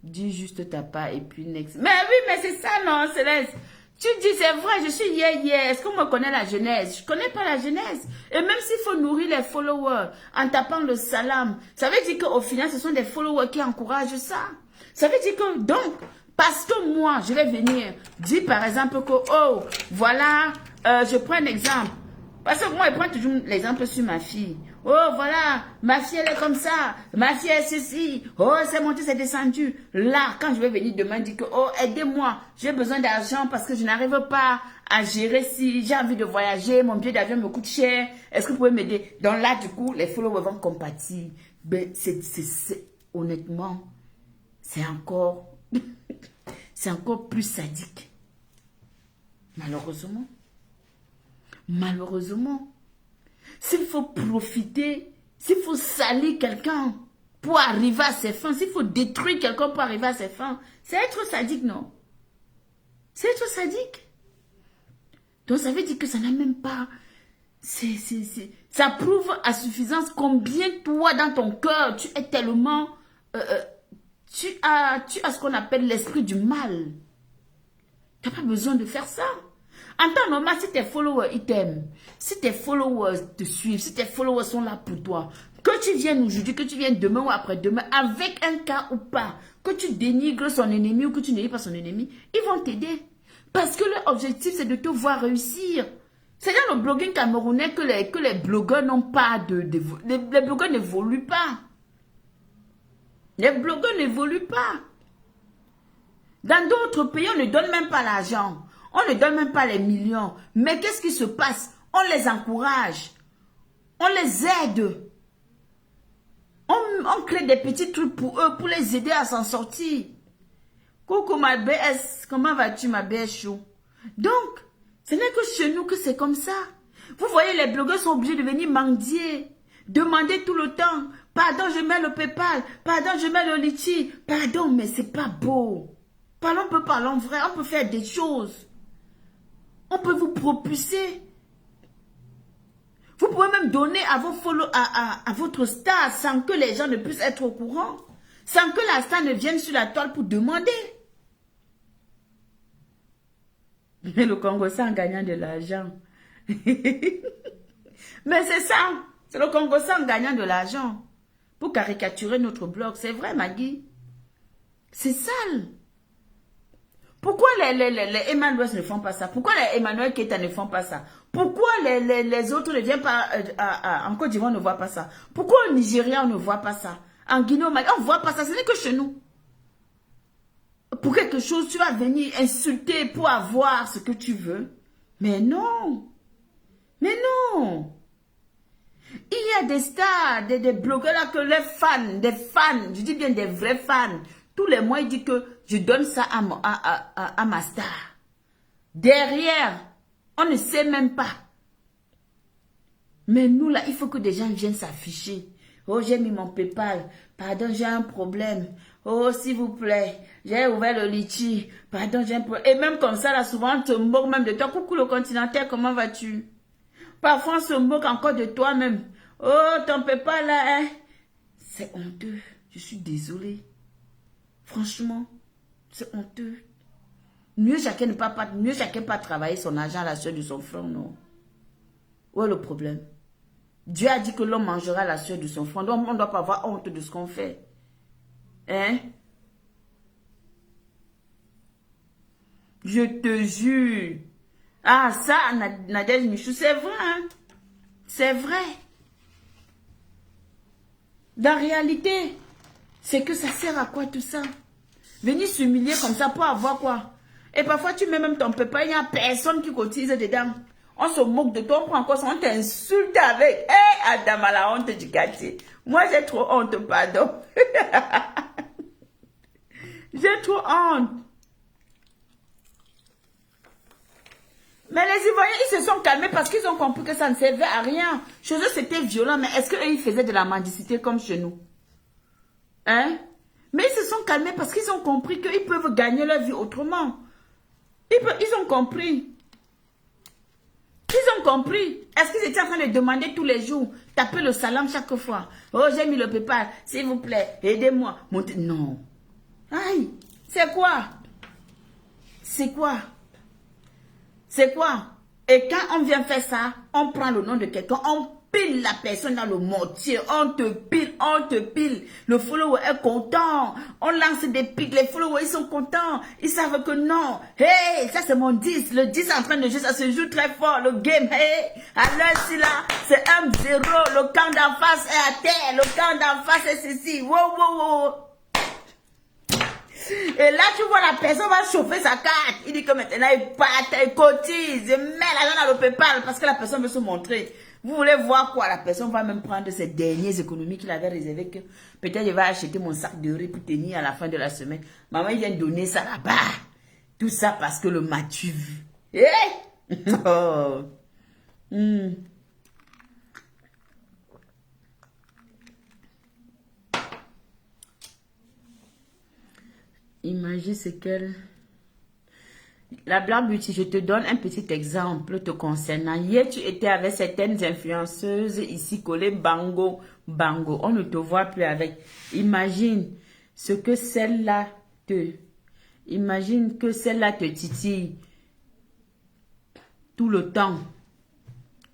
dis juste ta part et puis next. Mais oui, mais c'est ça non, Céleste. Tu dis, c'est vrai, je suis hier. Est-ce qu'on me connaît la Genèse? Je ne connais pas la Genèse. Et même s'il faut nourrir les followers en tapant le salam, ça veut dire qu'au final, ce sont des followers qui encouragent ça. Ça veut dire que, donc, parce que moi, je vais venir dire par exemple que, oh, voilà, je prends un exemple. Parce que moi, je prends toujours l'exemple sur ma fille. Oh, voilà, ma fille, elle est comme ça. Ma fille, est ceci. Oh, c'est monté, c'est descendu. Là, quand je vais venir demain, dire que, oh, aidez-moi. J'ai besoin d'argent parce que je n'arrive pas à gérer si j'ai envie de voyager. Mon billet d'avion me coûte cher. Est-ce que vous pouvez m'aider? Donc là, du coup, les followers vont compatir. Ben, honnêtement, c'est encore, c'est encore plus sadique. Malheureusement. Malheureusement. S'il faut profiter, s'il faut salir quelqu'un pour arriver à ses fins, s'il faut détruire quelqu'un pour arriver à ses fins, c'est être sadique, non? C'est être sadique. Donc ça veut dire que ça n'a même pas... ça prouve à suffisance combien toi, dans ton cœur, tu es tellement... tu as ce qu'on appelle l'esprit du mal. Tu n'as pas besoin de faire ça. En temps normal, si tes followers, ils t'aiment, si tes followers te suivent, si tes followers sont là pour toi, que tu viennes aujourd'hui, que tu viennes demain ou après-demain, avec un cas ou pas, que tu dénigres son ennemi ou que tu n'es pas son ennemi, ils vont t'aider. Parce que leur objectif, c'est de te voir réussir. C'est dans le blogging camerounais que les blogueurs n'ont pas les blogueurs n'évoluent pas. Les blogueurs n'évoluent pas. Dans d'autres pays, on ne donne même pas l'argent. On ne donne même pas les millions. Mais qu'est-ce qui se passe? On les encourage. On les aide. On crée des petits trucs pour eux, pour les aider à s'en sortir. Coucou ma BS, comment vas-tu ma BS chou? Donc, ce n'est que chez nous que c'est comme ça. Vous voyez, les blogueurs sont obligés de venir mendier, demander tout le temps. Pardon, je mets le PayPal. Pardon, je mets le Litchi. Pardon, mais c'est pas beau. Parlons vrai, on peut faire des choses. On peut vous propulser. Vous pouvez même donner à vos follow, à votre star sans que les gens ne puissent être au courant. Sans que la star ne vienne sur la toile pour demander. Mais le Congo, c'est en gagnant de l'argent. Mais c'est ça. C'est le Congo, c'est en gagnant de l'argent. Pour caricaturer notre blog. C'est vrai, Maggie. C'est sale. Pourquoi les Emmanuel ne font pas ça? Pourquoi les Emmanuel Keita ne font pas ça? Pourquoi les autres ne viennent pas en Côte d'Ivoire ne voient pas ça? Pourquoi au Nigeria on ne voit pas ça? En Guinée, on ne voit pas ça. Ce n'est que chez nous. Pour quelque chose, tu vas venir insulter pour avoir ce que tu veux. Mais non. Mais non. Il y a des stars, des blogueurs là que les fans, des fans, je dis bien des vrais fans, tous les mois ils disent que je donne ça à ma star. Derrière, on ne sait même pas. Mais nous là, il faut que des gens viennent s'afficher. Oh, j'ai mis mon PayPal. Pardon, j'ai un problème. Oh, s'il vous plaît, j'ai ouvert le litchi. Pardon, j'ai un problème. Et même comme ça, là, souvent, on te moque même de toi. Coucou le continentaire, comment vas-tu? Parfois, on se moque encore de toi-même. Oh, ton PayPal là, hein? C'est honteux. Je suis désolée. Franchement, c'est honteux. Mieux chacun pas travailler son argent à la sueur de son front, non? Où est le problème? Dieu a dit que l'homme mangera la sueur de son front. Donc, on ne doit pas avoir honte de ce qu'on fait. Hein? Je te jure. Ah, ça, Nadège Michou, c'est vrai. Hein? C'est vrai. La réalité, c'est que ça sert à quoi tout ça? Venir s'humilier comme ça pour avoir quoi? Et parfois, tu mets même ton pépin, il n'y a personne qui cotise dedans. On se moque de toi, on prend encore ça, on t'insulte avec. Hé, Adam, à la honte du quartier. Moi, j'ai trop honte, pardon. J'ai trop honte. Mais les Ivoiriens, ils se sont calmés parce qu'ils ont compris que ça ne servait à rien. Chez eux, c'était violent, mais est-ce qu'eux, ils faisaient de la mendicité comme chez nous? Hein? Mais ils se sont calmés parce qu'ils ont compris qu'ils peuvent gagner leur vie autrement. Ils ont compris. Ils ont compris. Est-ce qu'ils étaient en train de demander tous les jours, taper le salam chaque fois? Oh, j'ai mis le PayPal, s'il vous plaît, aidez-moi. Non. Aïe, c'est quoi? C'est quoi? C'est quoi? Et quand on vient faire ça, on prend le nom de quelqu'un, on pile la personne dans le mortier, on te pile, on te pile. Le follower est content, on lance des pics, les followers ils sont contents, ils savent que non. Hey, ça c'est mon 10, le 10 est en train de jouer, ça se joue très fort, le game, hey. À l'heure-ci là, c'est 1-0, le camp d'en face est à terre, le camp d'en face est ceci, wow, wow, wow. Et là, tu vois, la personne va chauffer sa carte. Il dit que maintenant, il part, il cotise, il met l'argent dans le PayPal parce que la personne veut se montrer. Vous voulez voir quoi? La personne va même prendre ses dernières économies qu'il avait réservées. Peut-être, je vais acheter mon sac de riz pour tenir à la fin de la semaine. Maman, il vient donner ça là-bas. Tout ça parce que le m'as-tu vu? Eh? Oh. Imagine ce qu'elle... La Black Beauty, je te donne un petit exemple te concernant. Hier, tu étais avec certaines influenceuses ici collées bango, bango. On ne te voit plus avec. Imagine ce que celle-là te... Imagine que celle-là te titille tout le temps.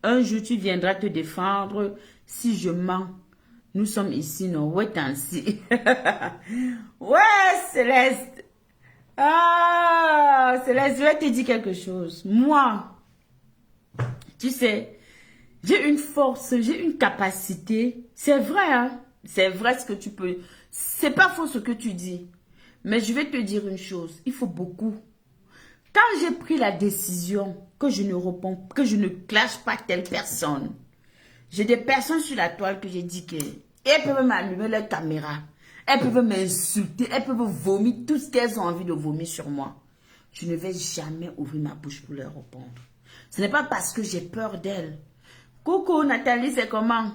Un jour, tu viendras te défendre si je mens. Nous sommes ici, non? Ouais, t'en si. Ouais, Céleste. Ah, Céleste, je vais te dire quelque chose. Moi, tu sais, j'ai une force, j'ai une capacité. C'est vrai, hein? C'est vrai ce que tu peux. C'est pas faux ce que tu dis. Mais je vais te dire une chose. Il faut beaucoup. Quand j'ai pris la décision que je ne réponds, que je ne clash pas telle personne, j'ai des personnes sur la toile que j'ai dit que elles peuvent m'allumer leur caméra. Elles peuvent m'insulter. Elles peuvent vomir tout ce qu'elles ont envie de vomir sur moi. Je ne vais jamais ouvrir ma bouche pour leur répondre. Ce n'est pas parce que j'ai peur d'elles. Coucou Nathalie, c'est comment?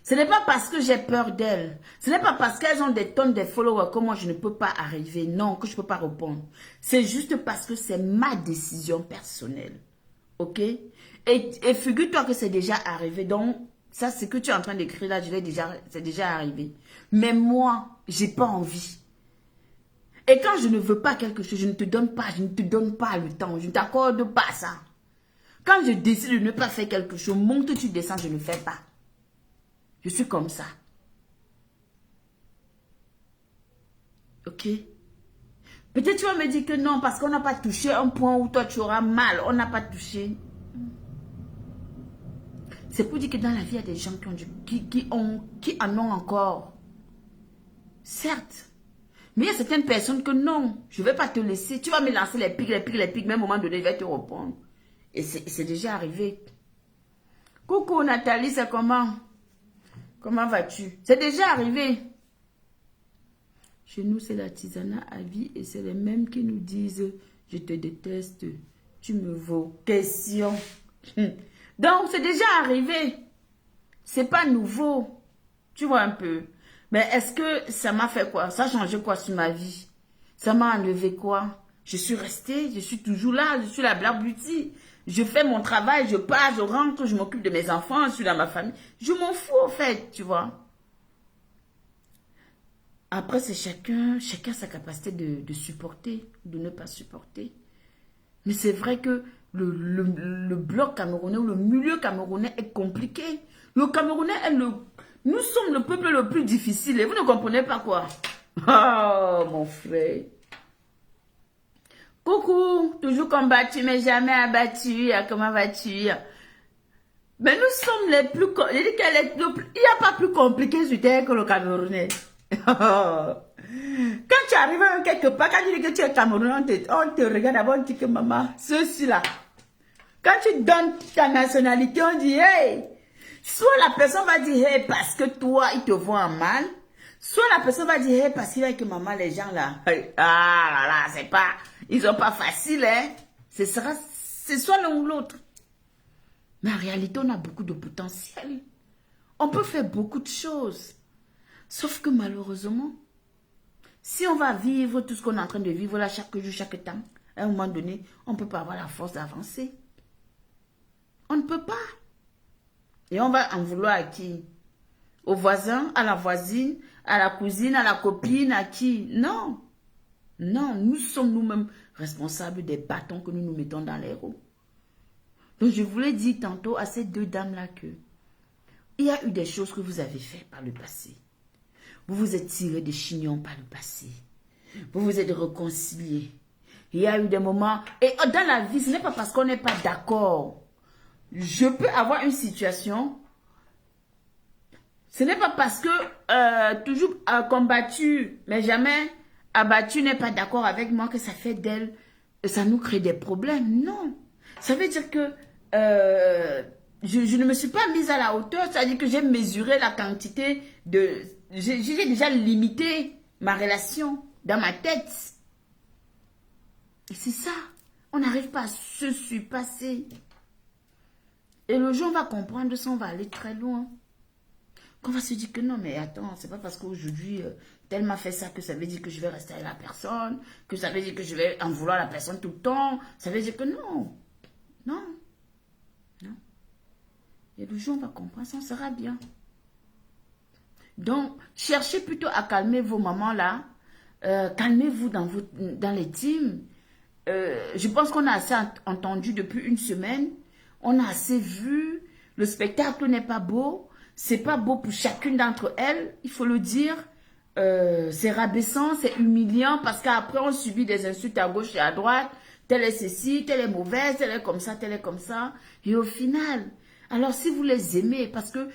Ce n'est pas parce que j'ai peur d'elles. Ce n'est pas parce qu'elles ont des tonnes de followers que moi je ne peux pas arriver. Non, que je ne peux pas répondre. C'est juste parce que c'est ma décision personnelle. Ok? Et figure-toi que c'est déjà arrivé. Donc, ça, c'est que tu es en train d'écrire là, c'est déjà arrivé. Mais moi, j'ai pas envie. Et quand je ne veux pas quelque chose, je ne te donne pas le temps. Je ne t'accorde pas ça. Quand je décide de ne pas faire quelque chose, monte, tu descends, je ne fais pas. Je suis comme ça. Ok? Peut-être tu vas me dire que non, parce qu'on n'a pas touché un point où toi tu auras mal. On n'a pas touché. C'est pour dire que dans la vie, il y a des gens qui en ont encore. Certes. Mais il y a certaines personnes que non, je ne vais pas te laisser. Tu vas me lancer les pics, mais à un moment donné, je vais te répondre. Et c'est déjà arrivé. Coucou Nathalie, c'est comment? Comment vas-tu? C'est déjà arrivé. Chez nous, c'est l'artisanat à vie et c'est les mêmes qui nous disent je te déteste, tu me vaux. Question. Donc, c'est déjà arrivé. C'est pas nouveau. Tu vois un peu. Mais est-ce que ça m'a fait quoi? Ça a changé quoi sur ma vie? Ça m'a enlevé quoi? Je suis restée, je suis toujours là, je suis la Black Beauty. Je fais mon travail, je pars, je rentre, je m'occupe de mes enfants, je suis dans ma famille. Je m'en fous au fait, tu vois. Après, c'est chacun sa capacité de supporter, de ne pas supporter. Mais c'est vrai que le bloc camerounais ou le milieu camerounais est compliqué. Le Camerounais est nous sommes le peuple le plus difficile et vous ne comprenez pas quoi. Oh, mon frère. Coucou, toujours combattu mais jamais abattu. Comment vas-tu? Mais nous sommes les plus... Il n'y a pas plus compliqué sur terre que le Camerounais. Quand tu arrives quelque part, quand tu dis que tu es Camerounais, on te regarde d'abord, on dit que maman, ceci-là. Quand tu donnes ta nationalité, on dit, hey, soit la personne va dire, hey, parce que toi, il te voit en mal, soit la personne va dire, hey, parce qu'il est avec maman, les gens là, ah là là, c'est pas, ils ont pas facile, hein. C'est soit l'un ou l'autre. Mais en réalité, on a beaucoup de potentiel. On peut faire beaucoup de choses. Sauf que malheureusement, si on va vivre tout ce qu'on est en train de vivre là, chaque jour, chaque temps, à un moment donné, on ne peut pas avoir la force d'avancer. On ne peut pas. Et on va en vouloir à qui? Au voisin, à la voisine, à la cousine, à la copine, à qui? Non. Non, nous sommes nous-mêmes responsables des bâtons que nous nous mettons dans les roues. Donc je voulais dire tantôt à ces deux dames-là que il y a eu des choses que vous avez faites par le passé. Vous vous êtes tiré des chignons par le passé. Vous vous êtes réconciliés. Il y a eu des moments... Et dans la vie, ce n'est pas parce qu'on n'est pas d'accord. Je peux avoir une situation... Ce n'est pas parce que toujours combattu, mais jamais abattu n'est pas d'accord avec moi que ça fait d'elle... Ça nous crée des problèmes. Non. Ça veut dire que... je ne me suis pas mise à la hauteur. C'est-à-dire que j'ai mesuré la quantité de... J'ai déjà limité ma relation dans ma tête. Et c'est ça. On n'arrive pas à se surpasser. Et le jour où on va comprendre ça, on va aller très loin. Qu'on va se dire que non, mais attends, c'est pas parce qu'aujourd'hui, tel m'a fait ça que ça veut dire que je vais rester avec la personne, que ça veut dire que je vais en vouloir la personne tout le temps. Ça veut dire que non. Non. Non. Et le jour où on va comprendre ça, on sera bien. Donc, cherchez plutôt à calmer vos mamans là. Calmez-vous dans les teams. Je pense qu'on a assez entendu depuis une semaine. On a assez vu. Le spectacle n'est pas beau. C'est pas beau pour chacune d'entre elles. Il faut le dire. c'est rabaissant, c'est humiliant parce qu'après on subit des insultes à gauche et à droite. Telle est ceci, telle est mauvaise, telle est comme ça, telle est comme ça. Et au final, alors si vous les aimez, parce que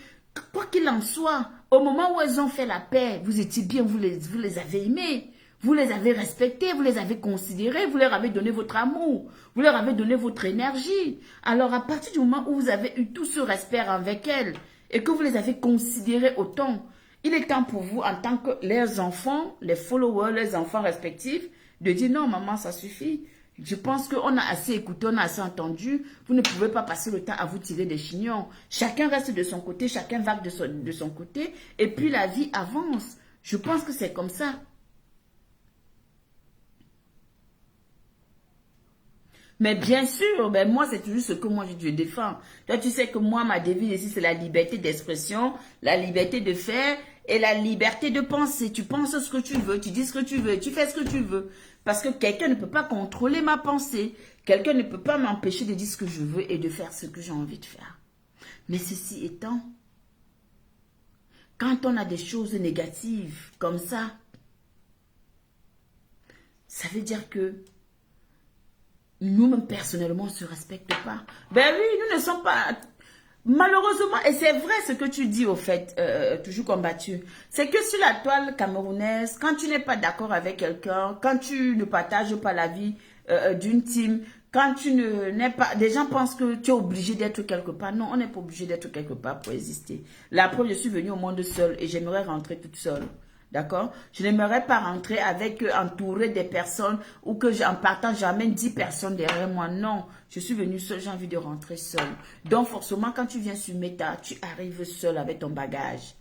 quoi qu'il en soit, au moment où elles ont fait la paix, vous étiez bien, vous les avez aimés. Vous les avez respectés, vous les avez considérés, vous leur avez donné votre amour, vous leur avez donné votre énergie. Alors à partir du moment où vous avez eu tout ce respect avec elles et que vous les avez considérées autant, il est temps pour vous, en tant que leurs enfants, les followers, les enfants respectifs, de dire non, maman, ça suffit. Je pense qu'on a assez écouté, on a assez entendu. Vous ne pouvez pas passer le temps à vous tirer des chignons. Chacun reste de son côté, chacun vague de son côté, et puis la vie avance. Je pense que c'est comme ça. Mais bien sûr, ben moi, c'est toujours ce que moi je défends. Toi, tu sais que moi, ma devise ici, c'est la liberté d'expression, la liberté de faire et la liberté de penser. Tu penses ce que tu veux, tu dis ce que tu veux, tu fais ce que tu veux. Parce que quelqu'un ne peut pas contrôler ma pensée. Quelqu'un ne peut pas m'empêcher de dire ce que je veux et de faire ce que j'ai envie de faire. Mais ceci étant, quand on a des choses négatives comme ça veut dire que nous-mêmes, personnellement, on ne se respecte pas. Ben oui, nous ne sommes pas... Malheureusement, et c'est vrai ce que tu dis au fait, toujours combattu, c'est que sur la toile camerounaise, quand tu n'es pas d'accord avec quelqu'un, quand tu ne partages pas la vie d'une team, quand tu n'es pas... Des gens pensent que tu es obligé d'être quelque part. Non, on n'est pas obligé d'être quelque part pour exister. La preuve, je suis venue au monde seule et j'aimerais rentrer toute seule. D'accord? Je n'aimerais pas rentrer avec entouré des personnes ou que en partant, j'amène 10 personnes derrière moi. Non, je suis venue seule, j'ai envie de rentrer seule. Donc forcément, quand tu viens sur Meta, tu arrives seule avec ton bagage.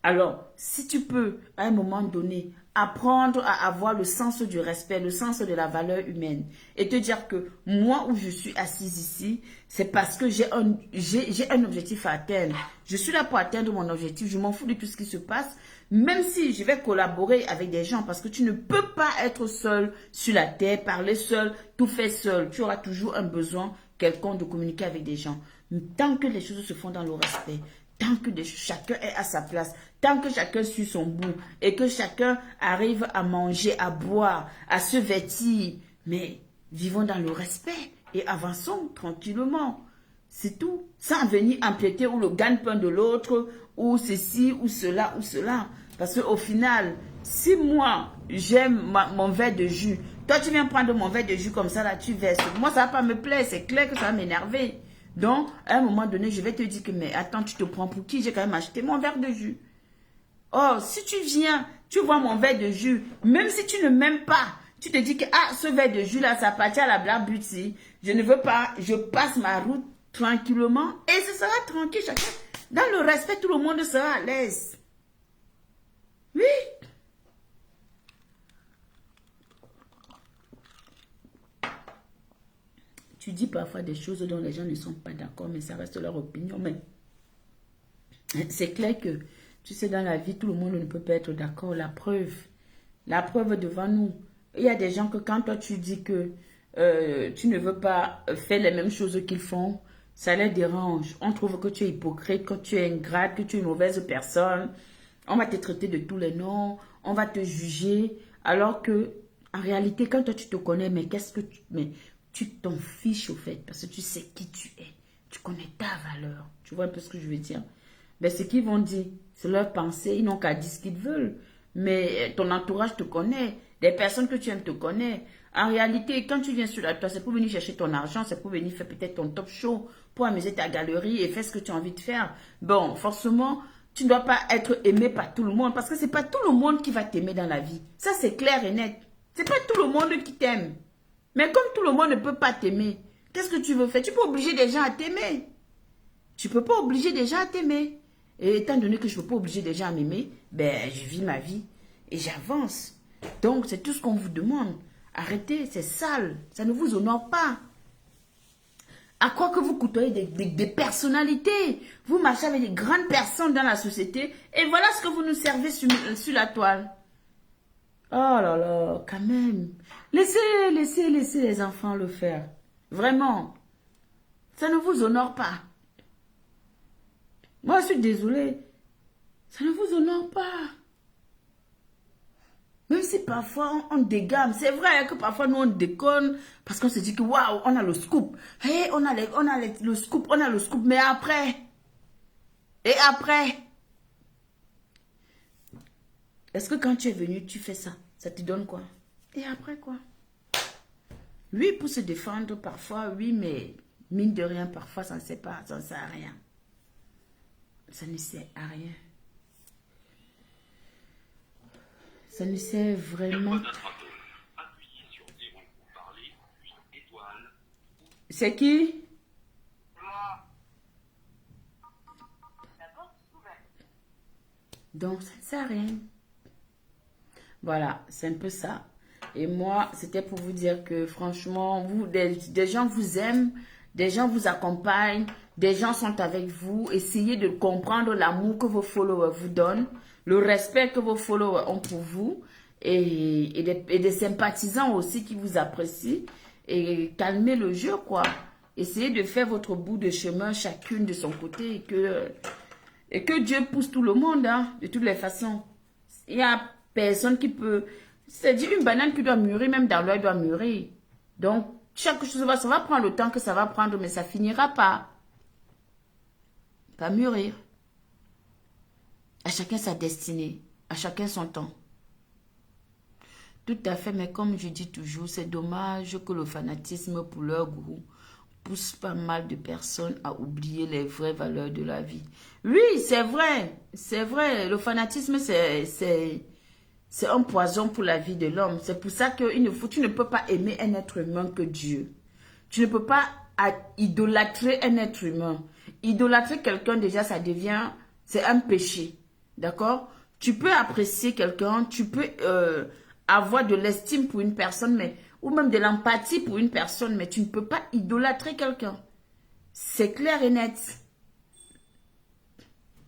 Alors, si tu peux, à un moment donné, apprendre à avoir le sens du respect, le sens de la valeur humaine, et te dire que moi, où je suis assise ici, c'est parce que j'ai un objectif à atteindre. Je suis là pour atteindre mon objectif, je m'en fous de tout ce qui se passe, même si je vais collaborer avec des gens, parce que tu ne peux pas être seul sur la terre, parler seul, tout faire seul. Tu auras toujours un besoin quelconque de communiquer avec des gens. Tant que les choses se font dans le respect, tant que chacun est à sa place, tant que chacun suit son bout et que chacun arrive à manger, à boire, à se vêtir, mais vivons dans le respect et avançons tranquillement. C'est tout. Sans venir empiéter ou le gagne-pain de l'autre, ou ceci, ou cela, ou cela. Parce qu'au final, si moi, j'aime mon verre de jus, toi tu viens prendre mon verre de jus comme ça, là, tu verses. Moi, ça va pas me plaire, c'est clair que ça va m'énerver. Donc, à un moment donné, je vais te dire que, mais attends, tu te prends pour qui? J'ai quand même acheté mon verre de jus. Oh, si tu viens, tu vois mon verre de jus, même si tu ne m'aimes pas, tu te dis que, ah, ce verre de jus là, ça appartient à la Black Beauty. Je ne veux pas, je passe ma route tranquillement et ce sera tranquille, chacun. Dans le respect, tout le monde sera à l'aise. Oui. Tu dis parfois des choses dont les gens ne sont pas d'accord, mais ça reste leur opinion. Mais c'est clair que, tu sais, dans la vie, tout le monde ne peut pas être d'accord. La preuve devant nous. Il y a des gens que quand toi tu dis que tu ne veux pas faire les mêmes choses qu'ils font, ça les dérange. On trouve que tu es hypocrite, que tu es ingrate, que tu es une mauvaise personne. On va te traiter de tous les noms, on va te juger. Alors que, en réalité, quand toi tu te connais, mais tu t'en fiches au fait, parce que tu sais qui tu es. Tu connais ta valeur. Tu vois un peu ce que je veux dire? Ben, ce qu'ils vont dire, c'est leur pensée, ils n'ont qu'à dire ce qu'ils veulent. Mais ton entourage te connaît, des personnes que tu aimes te connaissent. En réalité, quand tu viens sur la toile, c'est pour venir chercher ton argent, c'est pour venir faire peut-être ton top show, pour amuser ta galerie et faire ce que tu as envie de faire. Bon, forcément, tu ne dois pas être aimé par tout le monde, parce que c'est pas tout le monde qui va t'aimer dans la vie. Ça, c'est clair et net. C'est pas tout le monde qui t'aime. Mais comme tout le monde ne peut pas t'aimer, qu'est-ce que tu veux faire? Tu peux obliger des gens à t'aimer. Tu ne peux pas obliger des gens à t'aimer. Et étant donné que je ne peux pas obliger des gens à m'aimer, ben, je vis ma vie et j'avance. Donc, c'est tout ce qu'on vous demande. Arrêtez, c'est sale. Ça ne vous honore pas. À quoi que vous côtoyez des personnalités. Vous marchez avec des grandes personnes dans la société. Et voilà ce que vous nous servez sur la toile. Oh là là, quand même. Laissez les enfants le faire. Vraiment. Ça ne vous honore pas. Moi, je suis désolée. Ça ne vous honore pas. Même si parfois on dégamme, c'est vrai que parfois nous on déconne parce qu'on se dit que waouh, on a le scoop. Hey, on a le scoop, on a le scoop, mais après, et après, est-ce que quand tu es venu, tu fais ça? Ça te donne quoi? Et après quoi? Oui, pour se défendre parfois, oui, mais mine de rien, parfois ça ne sert pas, ça ne sert à rien. Ça ne sert à rien. Ça ne sert vraiment. C'est qui? Donc, ça ne sert à rien. Voilà, c'est un peu ça. Et moi, c'était pour vous dire que franchement, vous, des gens vous aiment, des gens vous accompagnent, des gens sont avec vous. Essayez de comprendre l'amour que vos followers vous donnent, le respect que vos followers ont pour vous et des sympathisants aussi qui vous apprécient. Et calmez le jeu, quoi. Essayez de faire votre bout de chemin chacune de son côté et que Dieu pousse tout le monde, hein, de toutes les façons. Il y a personne qui peut... C'est-à-dire une banane qui doit mûrir, même dans l'eau, elle doit mûrir. Donc, chaque chose, ça va prendre le temps que ça va prendre, mais ça finira par mûrir. À chacun sa destinée, à chacun son temps. Tout à fait, mais comme je dis toujours, c'est dommage que le fanatisme pour leur goût pousse pas mal de personnes à oublier les vraies valeurs de la vie. Oui, c'est vrai, le fanatisme, c'est un poison pour la vie de l'homme. C'est pour ça que tu ne peux pas aimer un être humain que Dieu. Tu ne peux pas idolâtrer un être humain. Idolâtrer quelqu'un, déjà, c'est un péché. D'accord? Tu peux apprécier quelqu'un, tu peux avoir de l'estime pour une personne, ou même de l'empathie pour une personne, mais tu ne peux pas idolâtrer quelqu'un. C'est clair et net.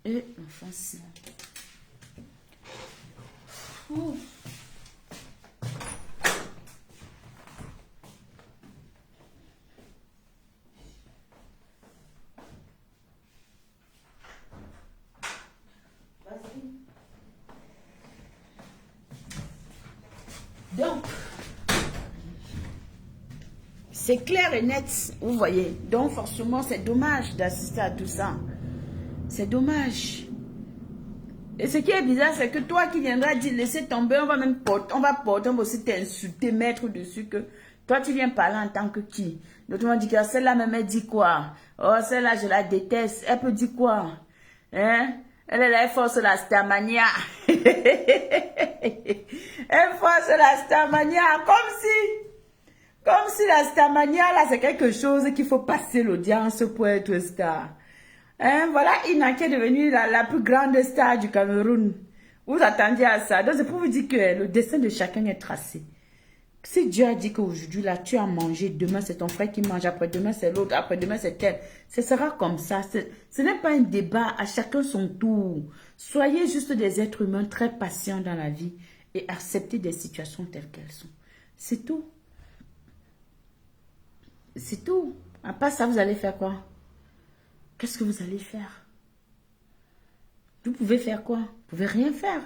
Et enfin, c'est... Donc, c'est clair et net, vous voyez. Donc, forcément, c'est dommage d'assister à tout ça. C'est dommage. Et ce qui est bizarre, c'est que toi qui viendras dire, laissez tomber, on va aussi t'insulter, mettre dessus que toi, tu viens parler en tant que qui? D'autres vont dire que celle-là même, elle dit quoi? Oh, celle-là, je la déteste. Elle peut dire quoi? Hein? Elle est là, elle force la starmania. Elle force la starmania comme si la starmania, là, c'est quelque chose qu'il faut passer l'audience pour être star. Hein, voilà Ina qui est devenue la plus grande star du Cameroun. Vous attendiez à ça. Donc c'est pour vous dire que le destin de chacun est tracé. Si Dieu a dit qu'aujourd'hui, là, tu as mangé, demain c'est ton frère qui mange, après-demain c'est l'autre, après-demain c'est tel. Ce sera comme ça. Ce n'est pas un débat, à chacun son tour. Soyez juste des êtres humains très patients dans la vie et acceptez des situations telles qu'elles sont. C'est tout. C'est tout. À part ça, vous allez faire quoi? Qu'est-ce que vous allez faire? Vous pouvez faire quoi? Vous pouvez rien faire.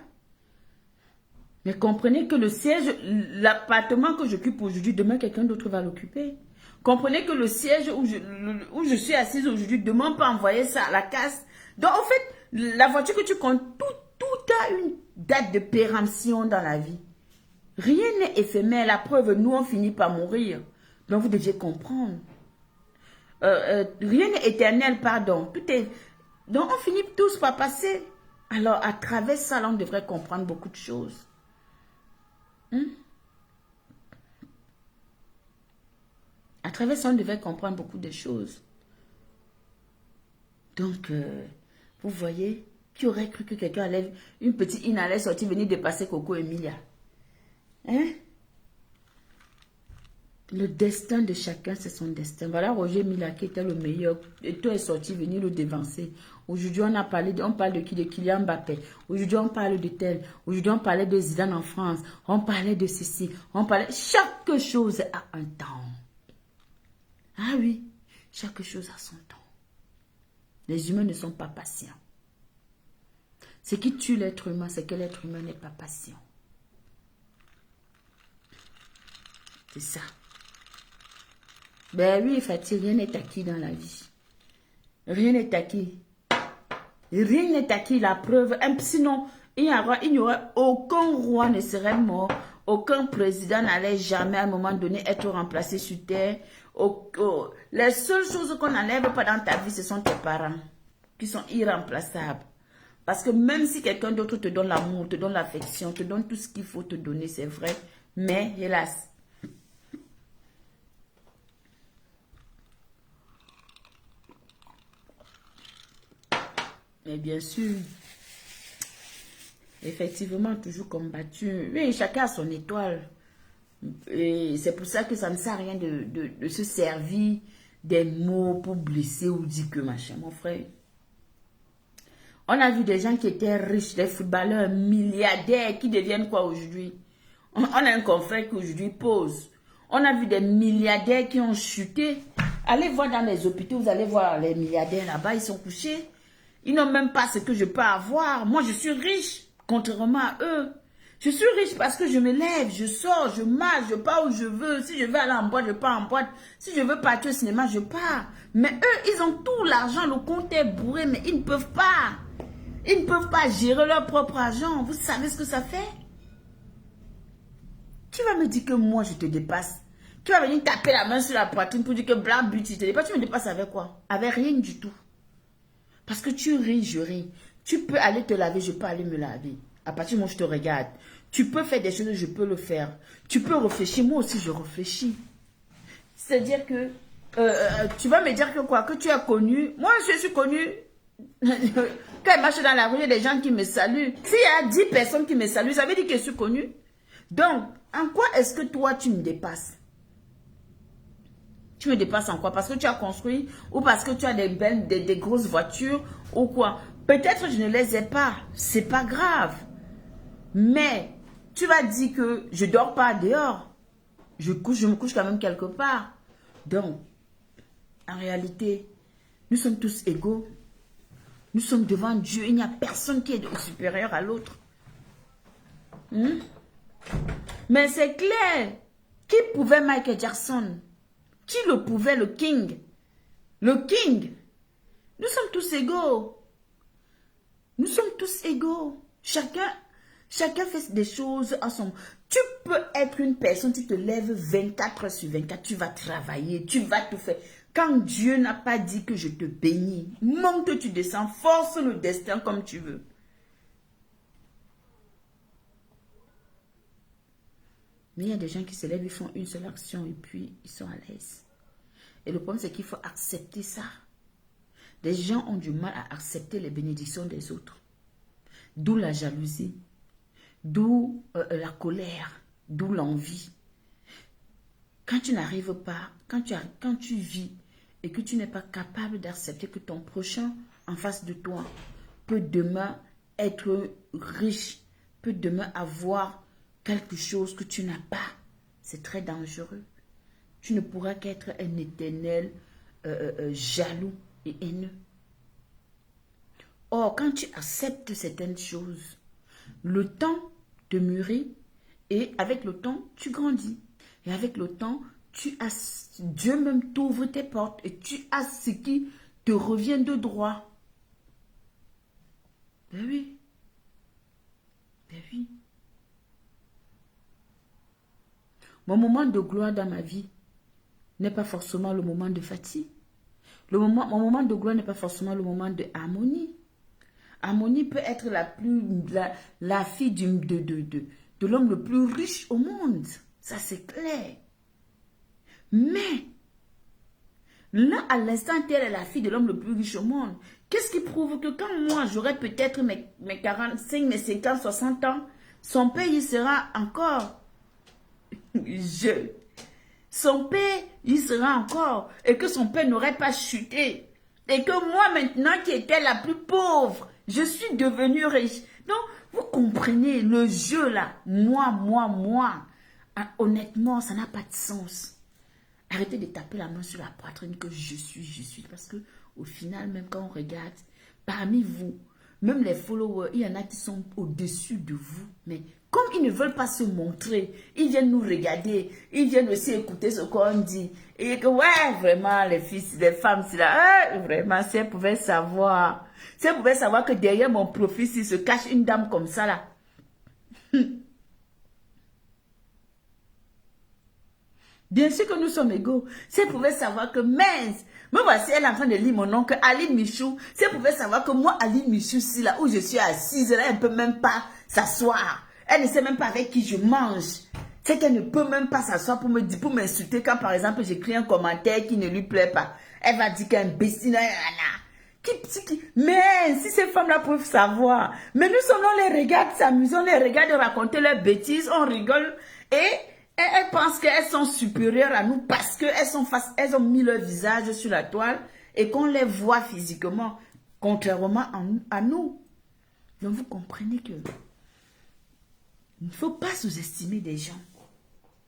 Mais comprenez que le siège, l'appartement que j'occupe aujourd'hui, demain quelqu'un d'autre va l'occuper. Comprenez que le siège où je suis assise aujourd'hui, demain on peut envoyer ça à la casse. Donc en fait, la voiture que tu comptes, tout a une date de péremption dans la vie. Rien n'est éphémère. La preuve, nous on finit par mourir. Donc vous deviez comprendre. Rien n'est éternel, pardon. Donc, on finit tous par passer. Alors, à travers ça, là, on devrait comprendre beaucoup de choses. À travers ça, on devrait comprendre beaucoup de choses. Donc, vous voyez, qui aurait cru que quelqu'un allait, une petite Ina allait sortir, venir dépasser Coco Emilia? Hein? Le destin de chacun, c'est son destin. Voilà Roger Mila qui était le meilleur. Et toi est sorti venir le dévancer. Aujourd'hui, on parle de qui? De Kylian Mbappé. Aujourd'hui, on parle de tel. Aujourd'hui, on parlait de Zidane en France. On parlait de ceci. Chaque chose a un temps. Ah oui, chaque chose a son temps. Les humains ne sont pas patients. Ce qui tue l'être humain, c'est que l'être humain n'est pas patient. C'est ça. Ben oui, Fatih, rien n'est acquis dans la vie. Rien n'est acquis. Rien n'est acquis, la preuve. Sinon, il n'y aurait aucun roi ne serait mort. Aucun président n'allait jamais à un moment donné être remplacé sur terre. Les seules choses qu'on n'enlève pas dans ta vie, ce sont tes parents, qui sont irremplaçables. Parce que même si quelqu'un d'autre te donne l'amour, te donne l'affection, te donne tout ce qu'il faut te donner, c'est vrai. Mais hélas. Mais bien sûr, effectivement, toujours combattu. Oui, chacun a son étoile. Et c'est pour ça que ça ne sert à rien de se servir des mots pour blesser ou dire que machin, mon frère. On a vu des gens qui étaient riches, des footballeurs, milliardaires, qui deviennent quoi aujourd'hui? On a un confrère qui aujourd'hui pose. On a vu des milliardaires qui ont chuté. Allez voir dans les hôpitaux, vous allez voir les milliardaires là-bas, ils sont couchés. Ils n'ont même pas ce que je peux avoir. Moi, je suis riche, contrairement à eux. Je suis riche parce que je me lève, je sors, je marche, je pars où je veux. Si je veux aller en boîte, je pars en boîte. Si je veux partir au cinéma, je pars. Mais eux, ils ont tout l'argent, le compte est bourré, mais ils ne peuvent pas. Ils ne peuvent pas gérer leur propre argent. Vous savez ce que ça fait? Tu vas me dire que moi, je te dépasse. Tu vas venir taper la main sur la poitrine pour dire que blanc but, tu te dépasses. Tu me dépasses avec quoi? Avec rien du tout. Parce que tu ris, je ris. Tu peux aller te laver, je peux aller me laver. À partir du moment où je te regarde. Tu peux faire des choses, je peux le faire. Tu peux réfléchir, moi aussi je réfléchis. C'est-à-dire que tu vas me dire que quoi? Que tu as connu. Moi, je suis connu. Quand je marche dans la rue, il y a des gens qui me saluent. S'il y a 10 personnes qui me saluent, ça veut dire que je suis connue. Donc, en quoi est-ce que toi, tu me dépasses? Tu me dépasses en quoi? Parce que tu as construit ou parce que tu as des grosses voitures ou quoi? Peut-être je ne les ai pas. C'est pas grave. Mais tu vas dire que je dors pas dehors. Je me couche quand même quelque part. Donc, en réalité, nous sommes tous égaux. Nous sommes devant Dieu. Il n'y a personne qui est supérieur à l'autre. Mais c'est clair. Qui pouvait Michael Jackson? Qui le pouvait, le King? Le King. Nous sommes tous égaux. Nous sommes tous égaux. Chacun fait des choses à son... Tu peux être une personne qui te lève 24 heures sur 24. Tu vas travailler, tu vas tout faire. Quand Dieu n'a pas dit que je te bénis, monte, tu descends, force le destin comme tu veux. Mais il y a des gens qui se lèvent, ils font une seule action et puis ils sont à l'aise. Et le problème, c'est qu'il faut accepter ça. Des gens ont du mal à accepter les bénédictions des autres. D'où la jalousie, d'où la colère, d'où l'envie. Quand tu n'arrives pas, quand tu vis et que tu n'es pas capable d'accepter que ton prochain en face de toi peut demain être riche, peut demain avoir quelque chose que tu n'as pas, c'est très dangereux. Tu ne pourras qu'être un éternel jaloux et haineux. Or, quand tu acceptes certaines choses, le temps te mûrit et avec le temps, tu grandis. Et avec le temps, Dieu même t'ouvre tes portes et tu as ce qui te revient de droit. Ben oui. Ben oui. Mon moment de gloire dans ma vie n'est pas forcément le moment de fatigue. Mon moment de gloire n'est pas forcément le moment de harmonie. Harmonie peut être la fille de l'homme le plus riche au monde. Ça, c'est clair. Mais, là, à l'instant, elle est la fille de l'homme le plus riche au monde. Qu'est-ce qui prouve que quand moi, j'aurai peut-être mes 45, mes 50, 60 ans, son père, il sera encore jeune. Son père, il sera encore. Et que son père n'aurait pas chuté. Et que moi, maintenant, qui étais la plus pauvre, je suis devenue riche. Donc, vous comprenez le jeu là. Moi. Honnêtement, ça n'a pas de sens. Arrêtez de taper la main sur la poitrine que je suis. Parce que au final, même quand on regarde, parmi vous, même les followers, il y en a qui sont au-dessus de vous. Mais comme ils ne veulent pas se montrer, ils viennent nous regarder, ils viennent aussi écouter ce qu'on dit. Et que ouais, vraiment, les fils, les femmes, c'est là, vraiment, si elles pouvaient savoir. Si elles pouvaient savoir que derrière mon profil, s'il se cache une dame comme ça là. Bien sûr que nous sommes égaux. Si elle pouvait savoir que, mince, me voici, elle est en train de lire mon nom, que Aline Michou. Si elle pouvait savoir que moi, Aline Michou, si là où je suis assise, là, elle ne peut même pas s'asseoir. Elle ne sait même pas avec qui je mange. C'est qu'elle ne peut même pas s'asseoir pour me dire, pour m'insulter quand, par exemple, j'écris un commentaire qui ne lui plaît pas. Elle va dire qu'elle est imbécile. Mais si ces femmes-là peuvent savoir. Mais nous sommes, on les regarde s'amuser, on les regarde raconter leurs bêtises, on rigole. Et elles pensent qu'elles sont supérieures à nous parce qu'elles ont mis leur visage sur la toile et qu'on les voit physiquement, contrairement à nous. Donc vous comprenez que il ne faut pas sous-estimer des gens.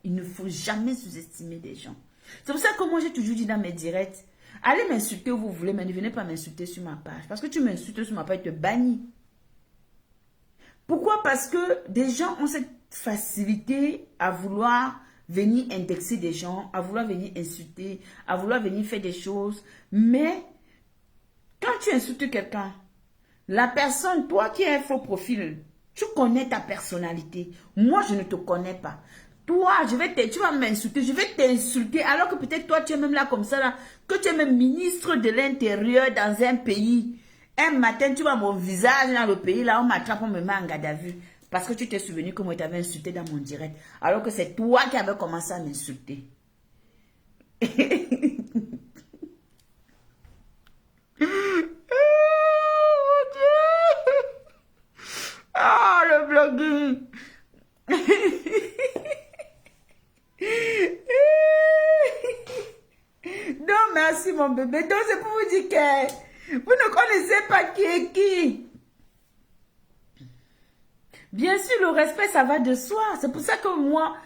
Il ne faut jamais sous-estimer des gens. C'est pour ça que moi j'ai toujours dit dans mes directs, allez m'insulter où vous voulez, mais ne venez pas m'insulter sur ma page. Parce que tu m'insultes sur ma page, je te bannis. Pourquoi? Parce que des gens ont cette facilité à vouloir venir indexer des gens, à vouloir venir insulter, à vouloir venir faire des choses. Mais quand tu insultes quelqu'un, la personne, toi qui as un faux profil, tu connais ta personnalité. Moi, je ne te connais pas. Toi, tu vas m'insulter, je vais t'insulter, alors que peut-être toi, tu es même là comme ça, là, que tu es même ministre de l'Intérieur dans un pays. Un matin, tu vois mon visage dans le pays, là, on m'attrape, on me met en garde à vue. Parce que tu t'es souvenu que moi, je t'avais insulté dans mon direct. Alors que c'est toi qui avais commencé à m'insulter. Oh, mon Dieu! Ah, le blogging! Non, merci, mon bébé. Donc, c'est pour vous dire que vous ne connaissez pas qui est qui. Bien sûr, le respect, ça va de soi. C'est pour ça que moi,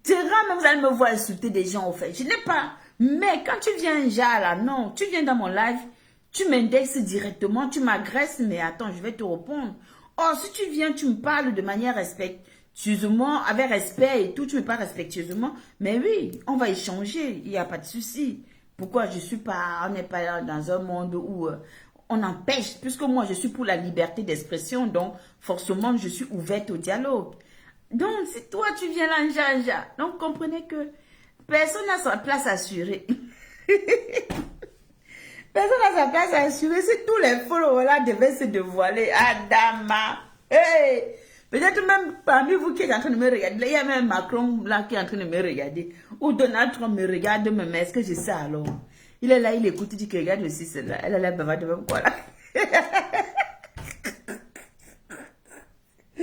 c'est rare, mais vous allez me voir insulter des gens, au fait. Je n'ai pas. Mais quand tu viens, là, non, tu viens dans mon live, tu m'indexes directement, tu m'agresses, mais attends, je vais te répondre. Or, si tu viens, tu me parles de manière respectueusement, avec respect et tout, tu me parles respectueusement, mais oui, on va échanger, il n'y a pas de souci. Pourquoi on n'est pas dans un monde où on empêche, puisque moi je suis pour la liberté d'expression, donc forcément je suis ouverte au dialogue. Donc si toi tu viens là, Nja, donc comprenez que personne n'a sa place assurée. Personne n'a sa place assurée. Si tous les followers là devaient se dévoiler, Adama, hey! Peut-être même parmi vous qui êtes en train de me regarder, il y a même Macron là qui est en train de me regarder, ou Donald Trump me regarde, mais est-ce que j'ai ça alors? Il est là, il écoute, il dit que regarde aussi celle-là. Elle est là, bavarde, voilà.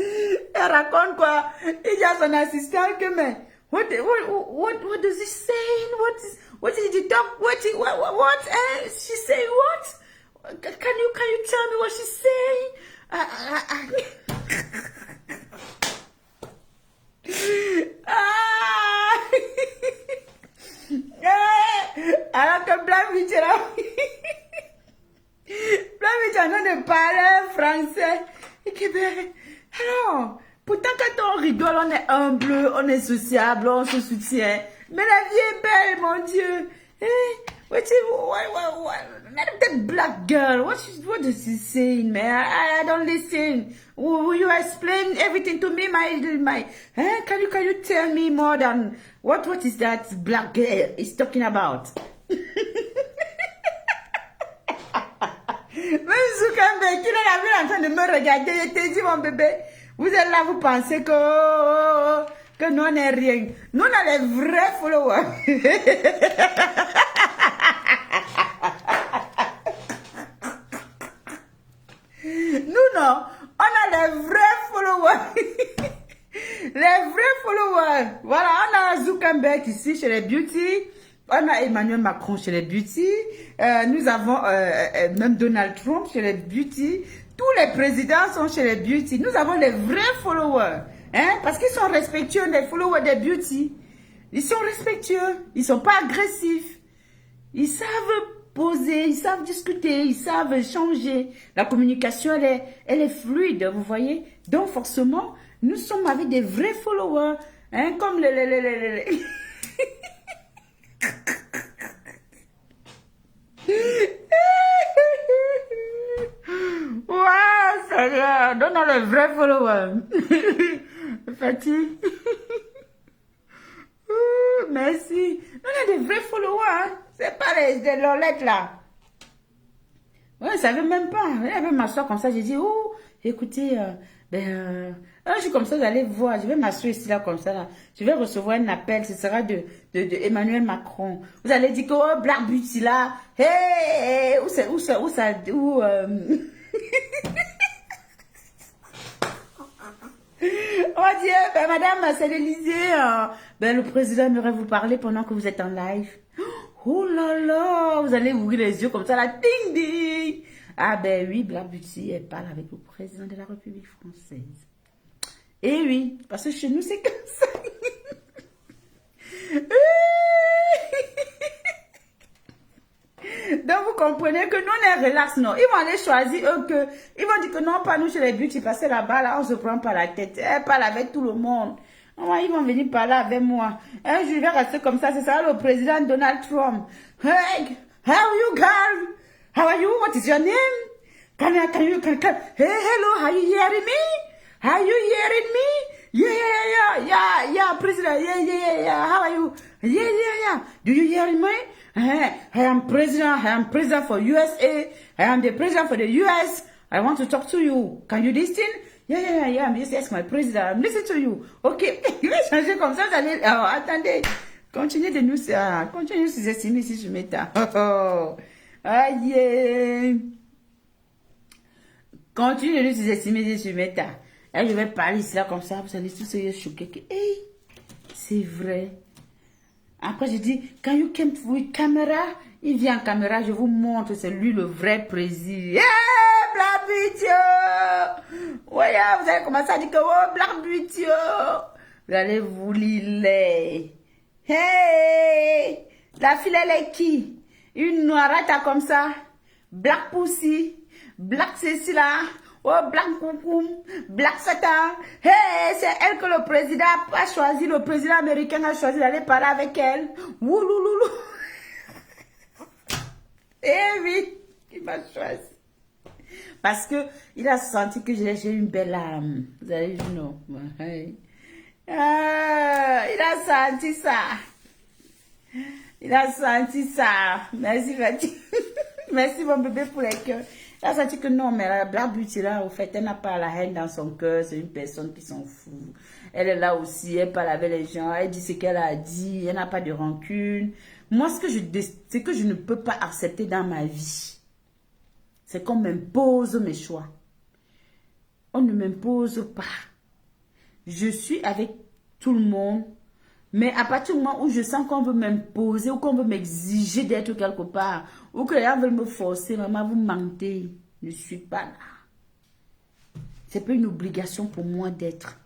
Elle raconte quoi? Il dit à son assistant que, mais, what does he say? What did he talk? She say what? Can you tell me what she say? Alors que Blavich est là, Blavich est en train de parler français. Et que ben, alors, pourtant quand on rigole, on est humble, on est sociable, on se soutient. Mais la vie est belle, mon Dieu. What that black girl, what is she saying, man? I don't listen. Will you explain everything to me, Can you tell me more than what is that black girl is talking about? Même Zuckerberg, qui est là, en train de me regarder, il te dit, mon bébé, vous êtes là, vous pensez que nous, on n'est rien. Nous, on a les vrais followers. Nous, non, on a les vrais followers. Les vrais followers. Voilà, on a Zuckerberg ici chez les Beauty. On a Emmanuel Macron chez les Beauty. Nous avons même Donald Trump chez les Beauty. Tous les présidents sont chez les Beauty. Nous avons les vrais followers. Hein, parce qu'ils sont respectueux, les followers des Beauty. Ils sont respectueux. Ils ne sont pas agressifs. Ils savent poser, ils savent discuter, ils savent échanger. La communication, elle est fluide, vous voyez. Donc, forcément, nous sommes avec des vrais followers. Hein, comme les... Waouh, Seigneur, donne-nous les vrais followers. Fatih. Merci. On a des vrais followers. Hein. C'est pas des lolettes là. Ouais, je savais même pas. Elle veut m'asseoir comme ça. J'ai dit, oh, écoutez, je suis comme ça, vous allez voir. Je vais m'asseoir ici là comme ça là. Je vais recevoir un appel. Ce sera de Emmanuel Macron. Vous allez dire que, oh, Black Beauty là. Hey, où ça, On va dire, madame, c'est l'Élysée. Le président aimerait vous parler pendant que vous êtes en live. Oh là là, vous allez ouvrir les yeux comme ça, là, ding ding. Ah ben oui, Black Beauty, elle parle avec le président de la République française. Et oui, parce que chez nous, c'est comme ça. Donc, vous comprenez que nous, on est relax, non. Ils vont aller choisir, ils vont dire que non, pas nous chez les beauty, parce que là-bas, là, on se prend pas la tête. Elle parle avec tout le monde. Ils vont venir parler avec moi. Je vais rester comme ça, c'est ça, le président Donald Trump. Hey, how are you, girl? How are you? What is your name? Can you, hey, hello, are you hearing me? Are you hearing me? Yeah, president, yeah. How are you? Yeah. Do you hear me? I am president for USA. I am the president for the US. I want to talk to you. Can you listen? Yeah. Yes, my president. I'm listening to you. Ok. Il va changer comme ça. Vous allez... Oh, attendez. Continuez de nous... continuez de nous estimer si je mets ta... Aïe. Continuez de nous estimer si je mets ta... Je vais parler ici là comme ça. Vous allez tous se choquer. Hey, c'est vrai. Après, je dis, quand you came with camera, il vient en caméra, je vous montre, c'est lui le vrai président. Yeah, Black Beauty! Ouais, vous allez commencer à dire que, oh, Black Beauty! Vous allez vous lire. Hey! La fille, elle est qui? Une noirette comme ça? Black Pussy? Black Cécile? Oh, Black Coucou, Black Satan. Hey, c'est elle que le président a choisi, le président américain a choisi d'aller parler avec elle. Woulouloulou. Eh oui, il m'a choisi. Parce que il a senti que j'ai une belle âme. Vous avez vu, non? Hey. Il a senti ça. Merci, Fatih. Merci, mon bébé, pour les cœurs. Elle a senti que non, mais la Black Beauty là, au fait, elle n'a pas la haine dans son cœur, c'est une personne qui s'en fout. Elle est là aussi, elle parle avec les gens, elle dit ce qu'elle a dit, elle n'a pas de rancune. Moi, ce que je ne peux pas accepter dans ma vie, c'est qu'on m'impose mes choix. On ne m'impose pas. Je suis avec tout le monde, mais à partir du moment où je sens qu'on veut m'imposer ou qu'on veut m'exiger d'être quelque part, ou que les gens veulent me forcer, maman, vous mentez. Je ne suis pas là. Ce n'est pas une obligation pour moi d'être.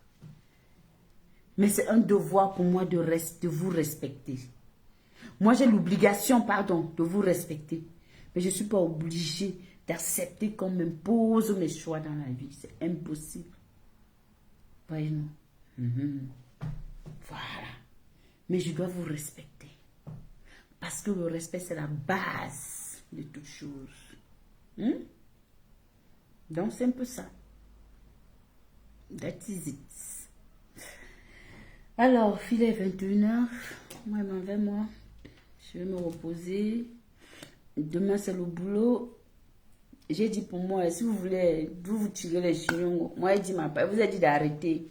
Mais c'est un devoir pour moi de vous respecter. Moi, j'ai l'obligation, de vous respecter. Mais je ne suis pas obligée d'accepter qu'on m'impose mes choix dans la vie. C'est impossible. Voyez-nous. Voilà. Mais je dois vous respecter. Parce que le respect, c'est la base de toute chose. Donc, c'est un peu ça. That is it. Alors, il est 21h. Moi, je m'en vais, moi. Je vais me reposer. Demain, c'est le boulot. J'ai dit pour moi, si vous voulez, vous tirez les chignons. Moi, il dit, vous avez dit d'arrêter.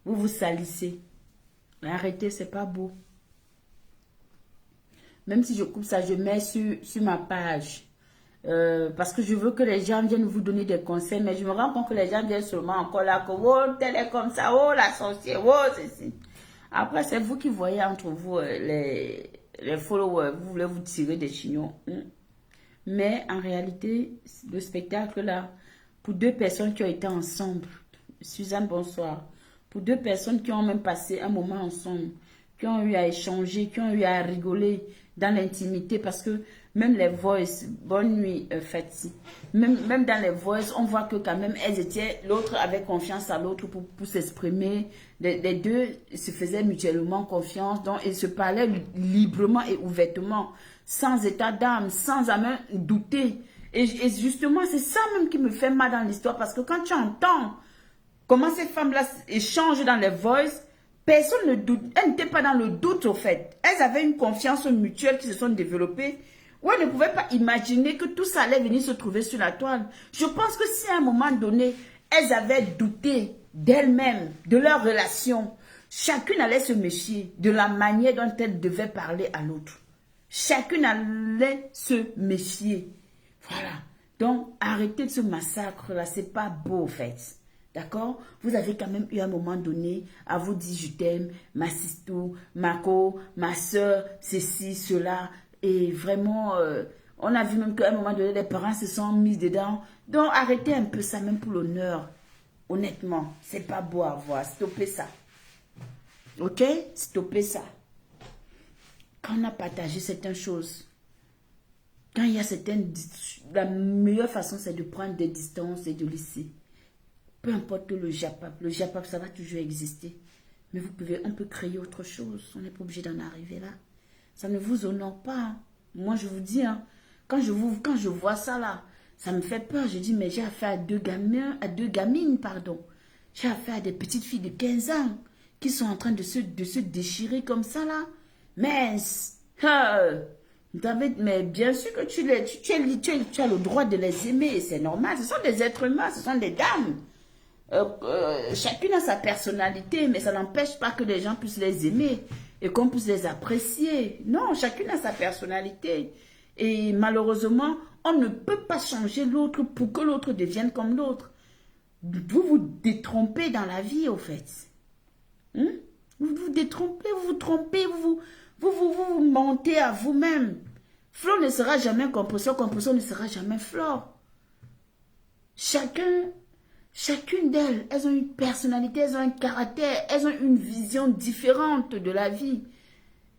Vous vous salissez. Arrêtez, c'est pas beau. Même si je coupe ça, je mets sur ma page. Parce que je veux que les gens viennent vous donner des conseils. Mais je me rends compte que les gens viennent seulement encore là. Que, oh, tel est comme ça. Oh, la sorcière. Oh, ceci. Après, c'est vous qui voyez entre vous les followers. Vous voulez vous tirer des chignons. Mais en réalité, le spectacle là, pour deux personnes qui ont été ensemble. Suzanne, bonsoir. Pour deux personnes qui ont même passé un moment ensemble, qui ont eu à échanger, qui ont eu à rigoler, dans l'intimité, parce que même les voices, bonne nuit, Fatih, même dans les voices, on voit que quand même, elles étaient, l'autre avait confiance à l'autre pour s'exprimer. Les deux se faisaient mutuellement confiance, donc ils se parlaient librement et ouvertement, sans état d'âme, sans jamais douter. Et justement, c'est ça même qui me fait mal dans l'histoire, parce que quand tu entends comment ces femmes-là échangent dans les voices, personne ne doute. Elles n'étaient pas dans le doute, au fait. Elles avaient une confiance mutuelle qui se sont développées, où elles ne pouvaient pas imaginer que tout ça allait venir se trouver sur la toile. Je pense que si à un moment donné, elles avaient douté d'elles-mêmes, de leur relation, chacune allait se méfier de la manière dont elle devait parler à l'autre. Chacune allait se méfier. Voilà. Donc, arrêtez de ce massacre-là. C'est pas beau, au fait. D'accord? Vous avez quand même eu un moment donné à vous dire je t'aime, ma sistou, ma co, ma soeur, ceci, cela. Et vraiment, on a vu même qu'à un moment donné, les parents se sont mis dedans. Donc, arrêtez un peu ça, même pour l'honneur. Honnêtement, c'est pas beau à voir. Stoppez ça. Ok? Stoppez ça. Quand on a partagé certaines choses, quand il y a certaines... La meilleure façon, c'est de prendre des distances et de laisser. Peu importe le japap, ça va toujours exister. Mais on peut créer autre chose. On n'est pas obligé d'en arriver là. Ça ne vous honore pas. Hein. Moi, je vous dis, hein, quand je vois ça là, ça me fait peur. Je dis, mais j'ai affaire à deux gamines, pardon. J'ai affaire à des petites filles de 15 ans qui sont en train de se déchirer comme ça là. Mais, mais bien sûr que tu as le droit de les aimer. C'est normal. Ce sont des êtres humains, ce sont des dames. Chacune a sa personnalité, mais ça n'empêche pas que les gens puissent les aimer et qu'on puisse les apprécier. Non, chacune a sa personnalité. Et malheureusement, on ne peut pas changer l'autre pour que l'autre devienne comme l'autre. Vous vous détrompez dans la vie, au fait. Vous vous détrompez, vous vous trompez, vous mentez à vous-même. Flo ne sera jamais Compresso ne sera jamais Flo. Chacune d'elles, elles ont une personnalité, elles ont un caractère, elles ont une vision différente de la vie.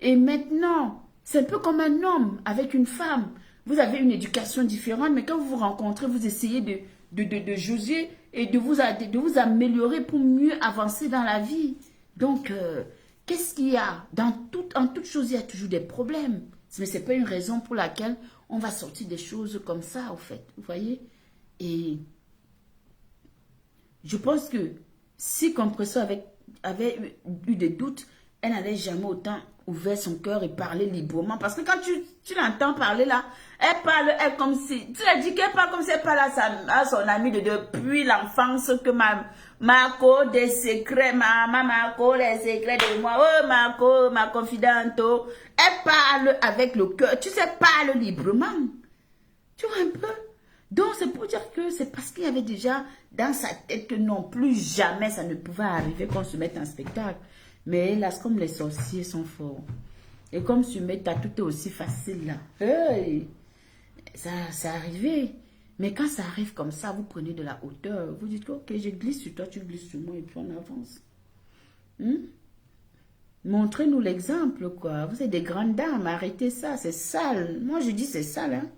Et maintenant, c'est un peu comme un homme avec une femme. Vous avez une éducation différente, mais quand vous vous rencontrez, vous essayez de juger et de vous améliorer pour mieux avancer dans la vie. Donc, qu'est-ce qu'il y a? En toute chose, il y a toujours des problèmes. Mais ce n'est pas une raison pour laquelle on va sortir des choses comme ça, au fait. Vous voyez? Et je pense que si Compresso avait eu des doutes, elle n'allait jamais autant ouvert son cœur et parler librement. Parce que quand tu l'entends parler là, elle parle comme si... Tu l'as dit qu'elle parle comme si elle parle à son amie depuis l'enfance, que Marco, des secrets, Marco, les secrets de moi, oh Marco, ma confidente. Oh. Elle parle avec le cœur. Tu sais, parle librement. Tu vois un peu? Donc, c'est pour dire que c'est parce qu'il y avait déjà dans sa tête que non, plus jamais ça ne pouvait arriver qu'on se mette en spectacle. Mais hélas, comme les sorciers sont forts. Et comme sur Meta, tout est aussi facile là. Hey, ça, c'est arrivé. Mais quand ça arrive comme ça, vous prenez de la hauteur. Vous dites, ok, je glisse sur toi, tu glisses sur moi et puis on avance. Montrez-nous l'exemple, quoi. Vous êtes des grandes dames, arrêtez ça, c'est sale. Moi, je dis c'est sale, hein.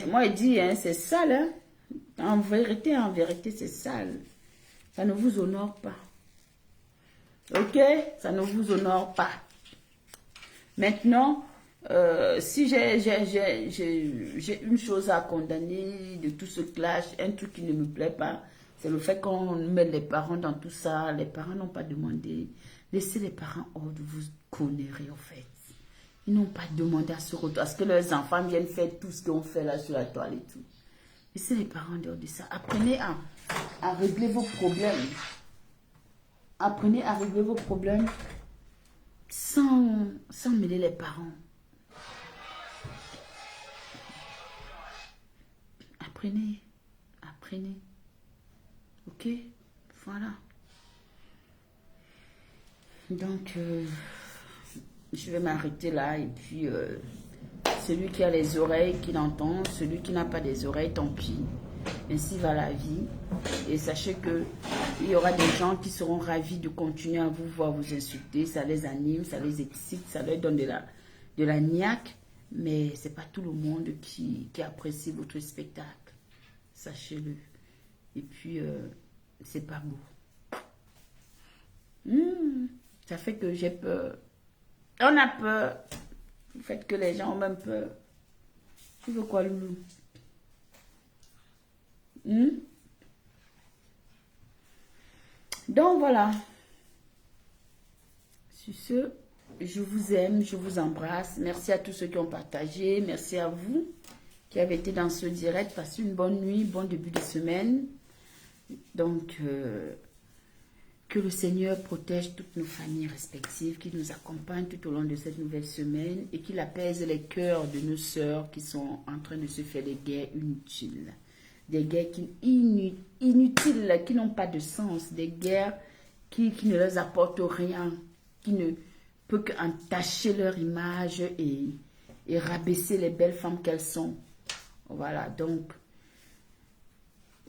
Moi, je dis, hein, c'est sale, hein. En vérité, c'est sale. Ça ne vous honore pas. Ok? Ça ne vous honore pas. Maintenant, si j'ai une chose à condamner de tout ce clash, un truc qui ne me plaît pas, c'est le fait qu'on met les parents dans tout ça. Les parents n'ont pas demandé. Laissez les parents hors de vous conneries, en fait. Ils n'ont pas demandé à ce que leurs enfants viennent faire tout ce qu'on fait là sur la toile et tout. Laissez les parents dehors de ça. Apprenez à régler vos problèmes. Apprenez à régler vos problèmes sans mêler les parents. Apprenez. Ok? Voilà. Donc, je vais m'arrêter là et puis celui qui a les oreilles, qui l'entend, celui qui n'a pas des oreilles, tant pis. Ainsi va la vie. Et sachez que il y aura des gens qui seront ravis de continuer à vous voir vous insulter. Ça les anime, ça les excite, ça leur donne de la niaque, mais c'est pas tout le monde qui apprécie votre spectacle. Sachez-le. Et puis, c'est pas beau. Ça fait que j'ai peur. On a peur. Le fait que les gens ont même peur. Tu veux quoi, Loulou? Donc, voilà. Sur ce, je vous aime, je vous embrasse. Merci à tous ceux qui ont partagé. Merci à vous qui avez été dans ce direct. Passez une bonne nuit, bon début de semaine. Donc, que le Seigneur protège toutes nos familles respectives, qu'il nous accompagne tout au long de cette nouvelle semaine et qu'il apaise les cœurs de nos sœurs qui sont en train de se faire des guerres inutiles. Des guerres inutiles, qui n'ont pas de sens. Des guerres qui ne leur apportent rien, qui ne peut qu'entacher leur image et rabaisser les belles femmes qu'elles sont. Voilà, donc,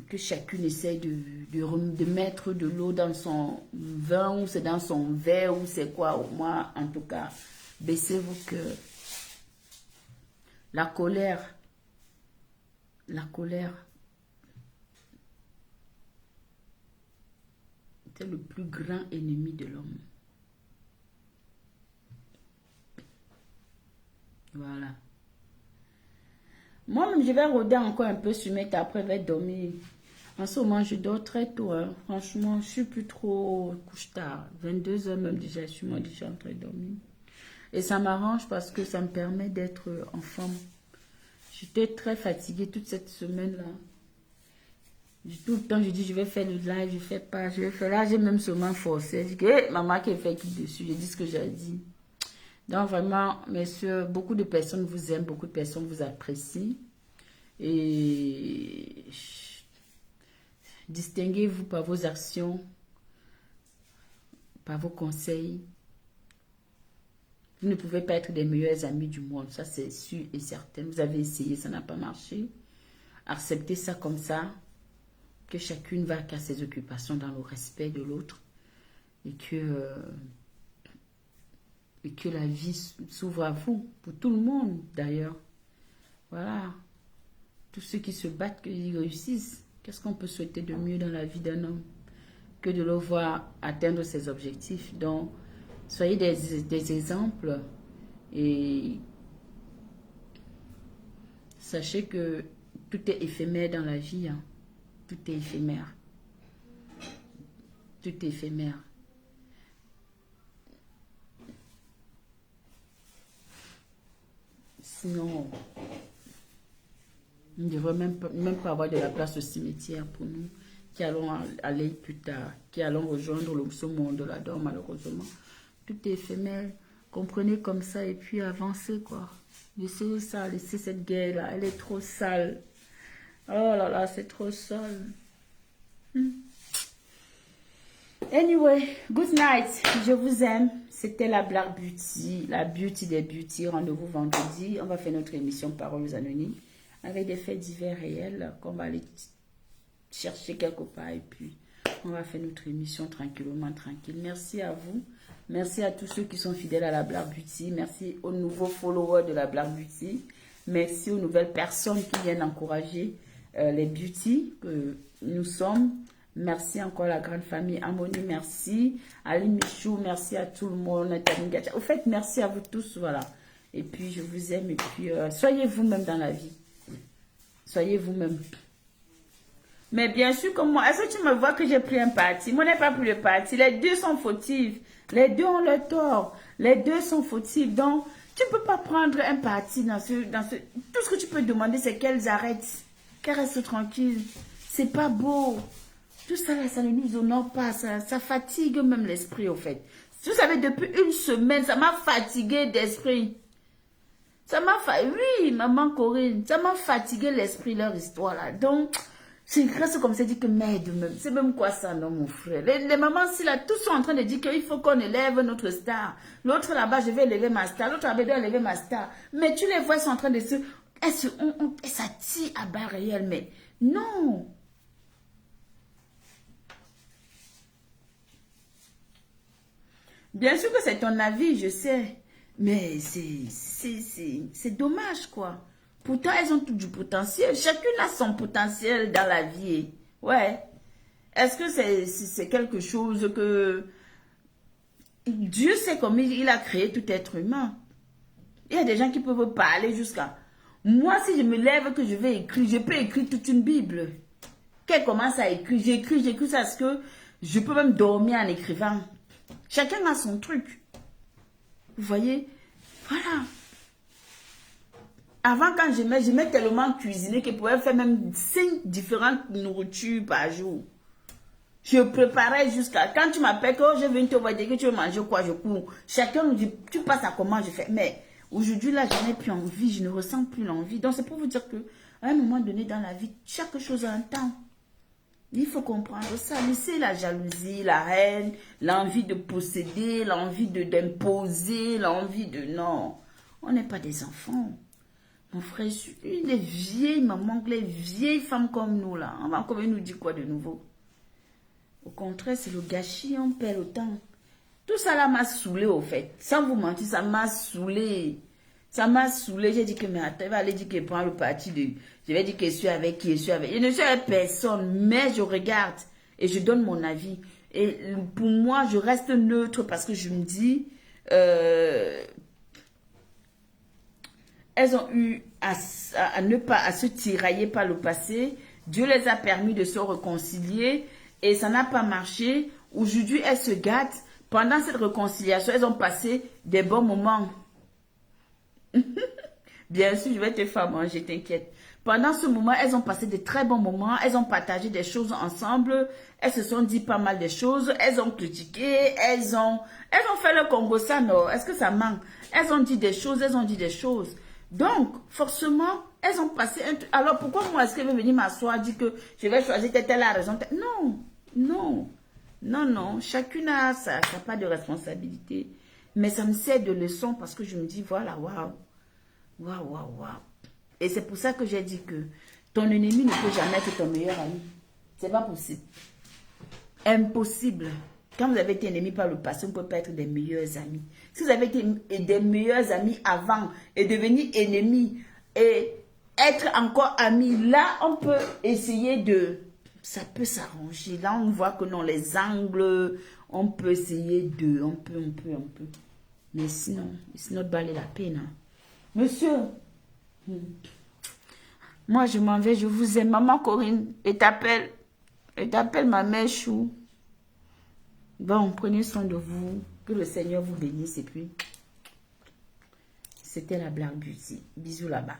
que chacune essaie de mettre de l'eau dans son vin, ou c'est dans son verre, ou c'est quoi. Au moins, en tout cas, baissez-vous que la colère, c'est le plus grand ennemi de l'homme. Voilà. Moi-même, je vais rôder encore un peu sur mes tapes, après je vais dormir. En ce moment, je dors très tôt. Hein. Franchement, je suis plus trop couche tard. 22 heures même déjà, je suis déjà en train de dormir. Et ça m'arrange parce que ça me permet d'être en forme. J'étais très fatiguée toute cette semaine-là. Tout le temps, je dis, je vais faire le live, je ne fais pas, je vais faire. Là, j'ai même seulement forcé. Je dis que, hey, maman qui fait qui dessus, je dis ce que j'ai dit. Donc vraiment, messieurs, beaucoup de personnes vous aiment, beaucoup de personnes vous apprécient. Et distinguez-vous par vos actions, par vos conseils. Vous ne pouvez pas être des meilleurs amis du monde, ça c'est sûr et certain. Vous avez essayé, ça n'a pas marché. Acceptez ça comme ça, que chacune va à ses occupations dans le respect de l'autre. Et que la vie s'ouvre à vous, pour tout le monde d'ailleurs. Voilà. Tous ceux qui se battent, qu'ils réussissent. Qu'est-ce qu'on peut souhaiter de mieux dans la vie d'un homme que de le voir atteindre ses objectifs? Donc, soyez des exemples et sachez que tout est éphémère dans la vie. Hein. Tout est éphémère. Tout est éphémère. Sinon, on ne devrait même pas avoir de la place au cimetière pour nous qui allons aller plus tard, qui allons rejoindre ce monde-là. Donc, malheureusement, tout est éphémère. Comprenez comme ça et puis avancez, quoi. Laissez ça, laissez cette guerre-là. Elle est trop sale. Oh là là, c'est trop sale. Anyway, good night. Je vous aime. C'était la Black Beauty, la beauty des beauty. Rendez-vous vendredi. On va faire notre émission Paroles Anonymes avec des faits divers réels qu'on va aller chercher quelque part et puis on va faire notre émission tranquillement, tranquille. Merci à vous. Merci à tous ceux qui sont fidèles à la Black Beauty. Merci aux nouveaux followers de la Black Beauty. Merci aux nouvelles personnes qui viennent encourager les beauty que nous sommes. Merci encore à la grande famille Amoni, merci. Ali Michou, merci à tout le monde. Au fait, merci à vous tous, voilà. Et puis, je vous aime. Et puis, soyez vous-même dans la vie. Soyez vous-même. Mais bien sûr, comme moi, est-ce que tu me vois que j'ai pris un parti? Moi, je n'ai pas pris le parti. Les deux sont fautifs. Les deux ont le tort. Les deux sont fautifs. Donc, tu ne peux pas prendre un parti dans ce... Tout ce que tu peux demander, c'est qu'elles arrêtent. Qu'elles restent tranquilles. C'est pas beau. Tout ça, là, ça ne nous honore pas. Ça fatigue même l'esprit, au fait. Vous savez, depuis une semaine, ça m'a fatigué d'esprit. Ça m'a oui, maman Corinne, ça m'a fatigué l'esprit, leur histoire là. Donc, c'est grâce comme ça, dit que merde même. C'est même quoi ça, non, mon frère? Les mamans, si là, tous sont en train de dire qu'il faut qu'on élève notre star. L'autre là-bas, je vais élever ma star. L'autre là-bas, doit élever ma star. Mais tu les vois, ils sont en train de se... ça tire à bas réel, mais non. Bien sûr que c'est ton avis, je sais. Mais c'est dommage, quoi. Pourtant, elles ont tout du potentiel. Chacune a son potentiel dans la vie. Ouais. Est-ce que c'est quelque chose que... Dieu sait comment il a créé tout être humain. Il y a des gens qui peuvent parler jusqu'à... Moi, si je me lève que je vais écrire, je peux écrire toute une Bible. Qu'elle commence à écrire, j'écris ça, parce que je peux même dormir en écrivant. Chacun a son truc. Vous voyez? Voilà. Avant, quand j'aimais tellement cuisiner que je pouvais faire même 5 différentes nourritures par jour. Je préparais jusqu'à... Quand tu m'appelles, que je viens te voir dire que tu veux manger quoi, je cours. Chacun me dit, tu passes à comment je fais. Mais aujourd'hui, là, je n'ai plus envie, je ne ressens plus l'envie. Donc, c'est pour vous dire que à un moment donné dans la vie, chaque chose a un temps. Il faut comprendre ça. Laissez la jalousie, la haine, l'envie de posséder, l'envie d'imposer, l'envie de... Non, on n'est pas des enfants. Mon frère, les vieilles mamans, les vieilles femmes comme nous, là, on va encore nous dire quoi de nouveau? Au contraire, c'est le gâchis, on perd le temps. Tout ça là m'a saoulé au fait. Sans vous mentir, ça m'a saoulé. Ça m'a saoulé. J'ai dit que, mais attends, elle va aller dire qu'elle prend le parti de... Je vais dire que je suis avec qui, je suis avec... Je ne suis avec personne, mais je regarde et je donne mon avis. Et pour moi, je reste neutre parce que je me dis... elles ont eu à ne pas à se tirailler par le passé. Dieu les a permis de se réconcilier et ça n'a pas marché. Aujourd'hui, elles se gâtent. Pendant cette réconciliation, elles ont passé des bons moments. Bien sûr, je vais te faire manger, t'inquiète. Pendant ce moment, elles ont passé de très bons moments. Elles ont partagé des choses ensemble. Elles se sont dit pas mal de choses. Elles ont critiqué. Elles ont fait le Congo, ça, non? Est-ce que ça manque? Elles ont dit des choses, elles ont dit des choses. Donc, forcément, elles ont passé un truc. Alors, pourquoi moi, est-ce qu'elle veut venir m'asseoir, dire que je vais choisir telle la raison? Non, non, non, non. Chacune a sa part de responsabilité. Mais ça me sert de leçon parce que je me dis, voilà, waouh, waouh, waouh, waouh. Et c'est pour ça que j'ai dit que ton ennemi ne peut jamais être ton meilleur ami. C'est pas possible. Impossible. Quand vous avez été ennemi par le passé, on ne peut pas être des meilleurs amis. Si vous avez été des meilleurs amis avant et devenir ennemi et être encore amis, là, on peut essayer de... Ça peut s'arranger. Là, on voit que non, les angles, on peut essayer de... On peut. Mais sinon, it's not valait la peine. Hein. Monsieur, moi, je m'en vais, je vous aime. Maman Corinne, et t'appelle ma mère Chou. Bon, prenez soin de vous. Que le Seigneur vous bénisse. Et puis, c'était la Black Beauty. Bisous là-bas.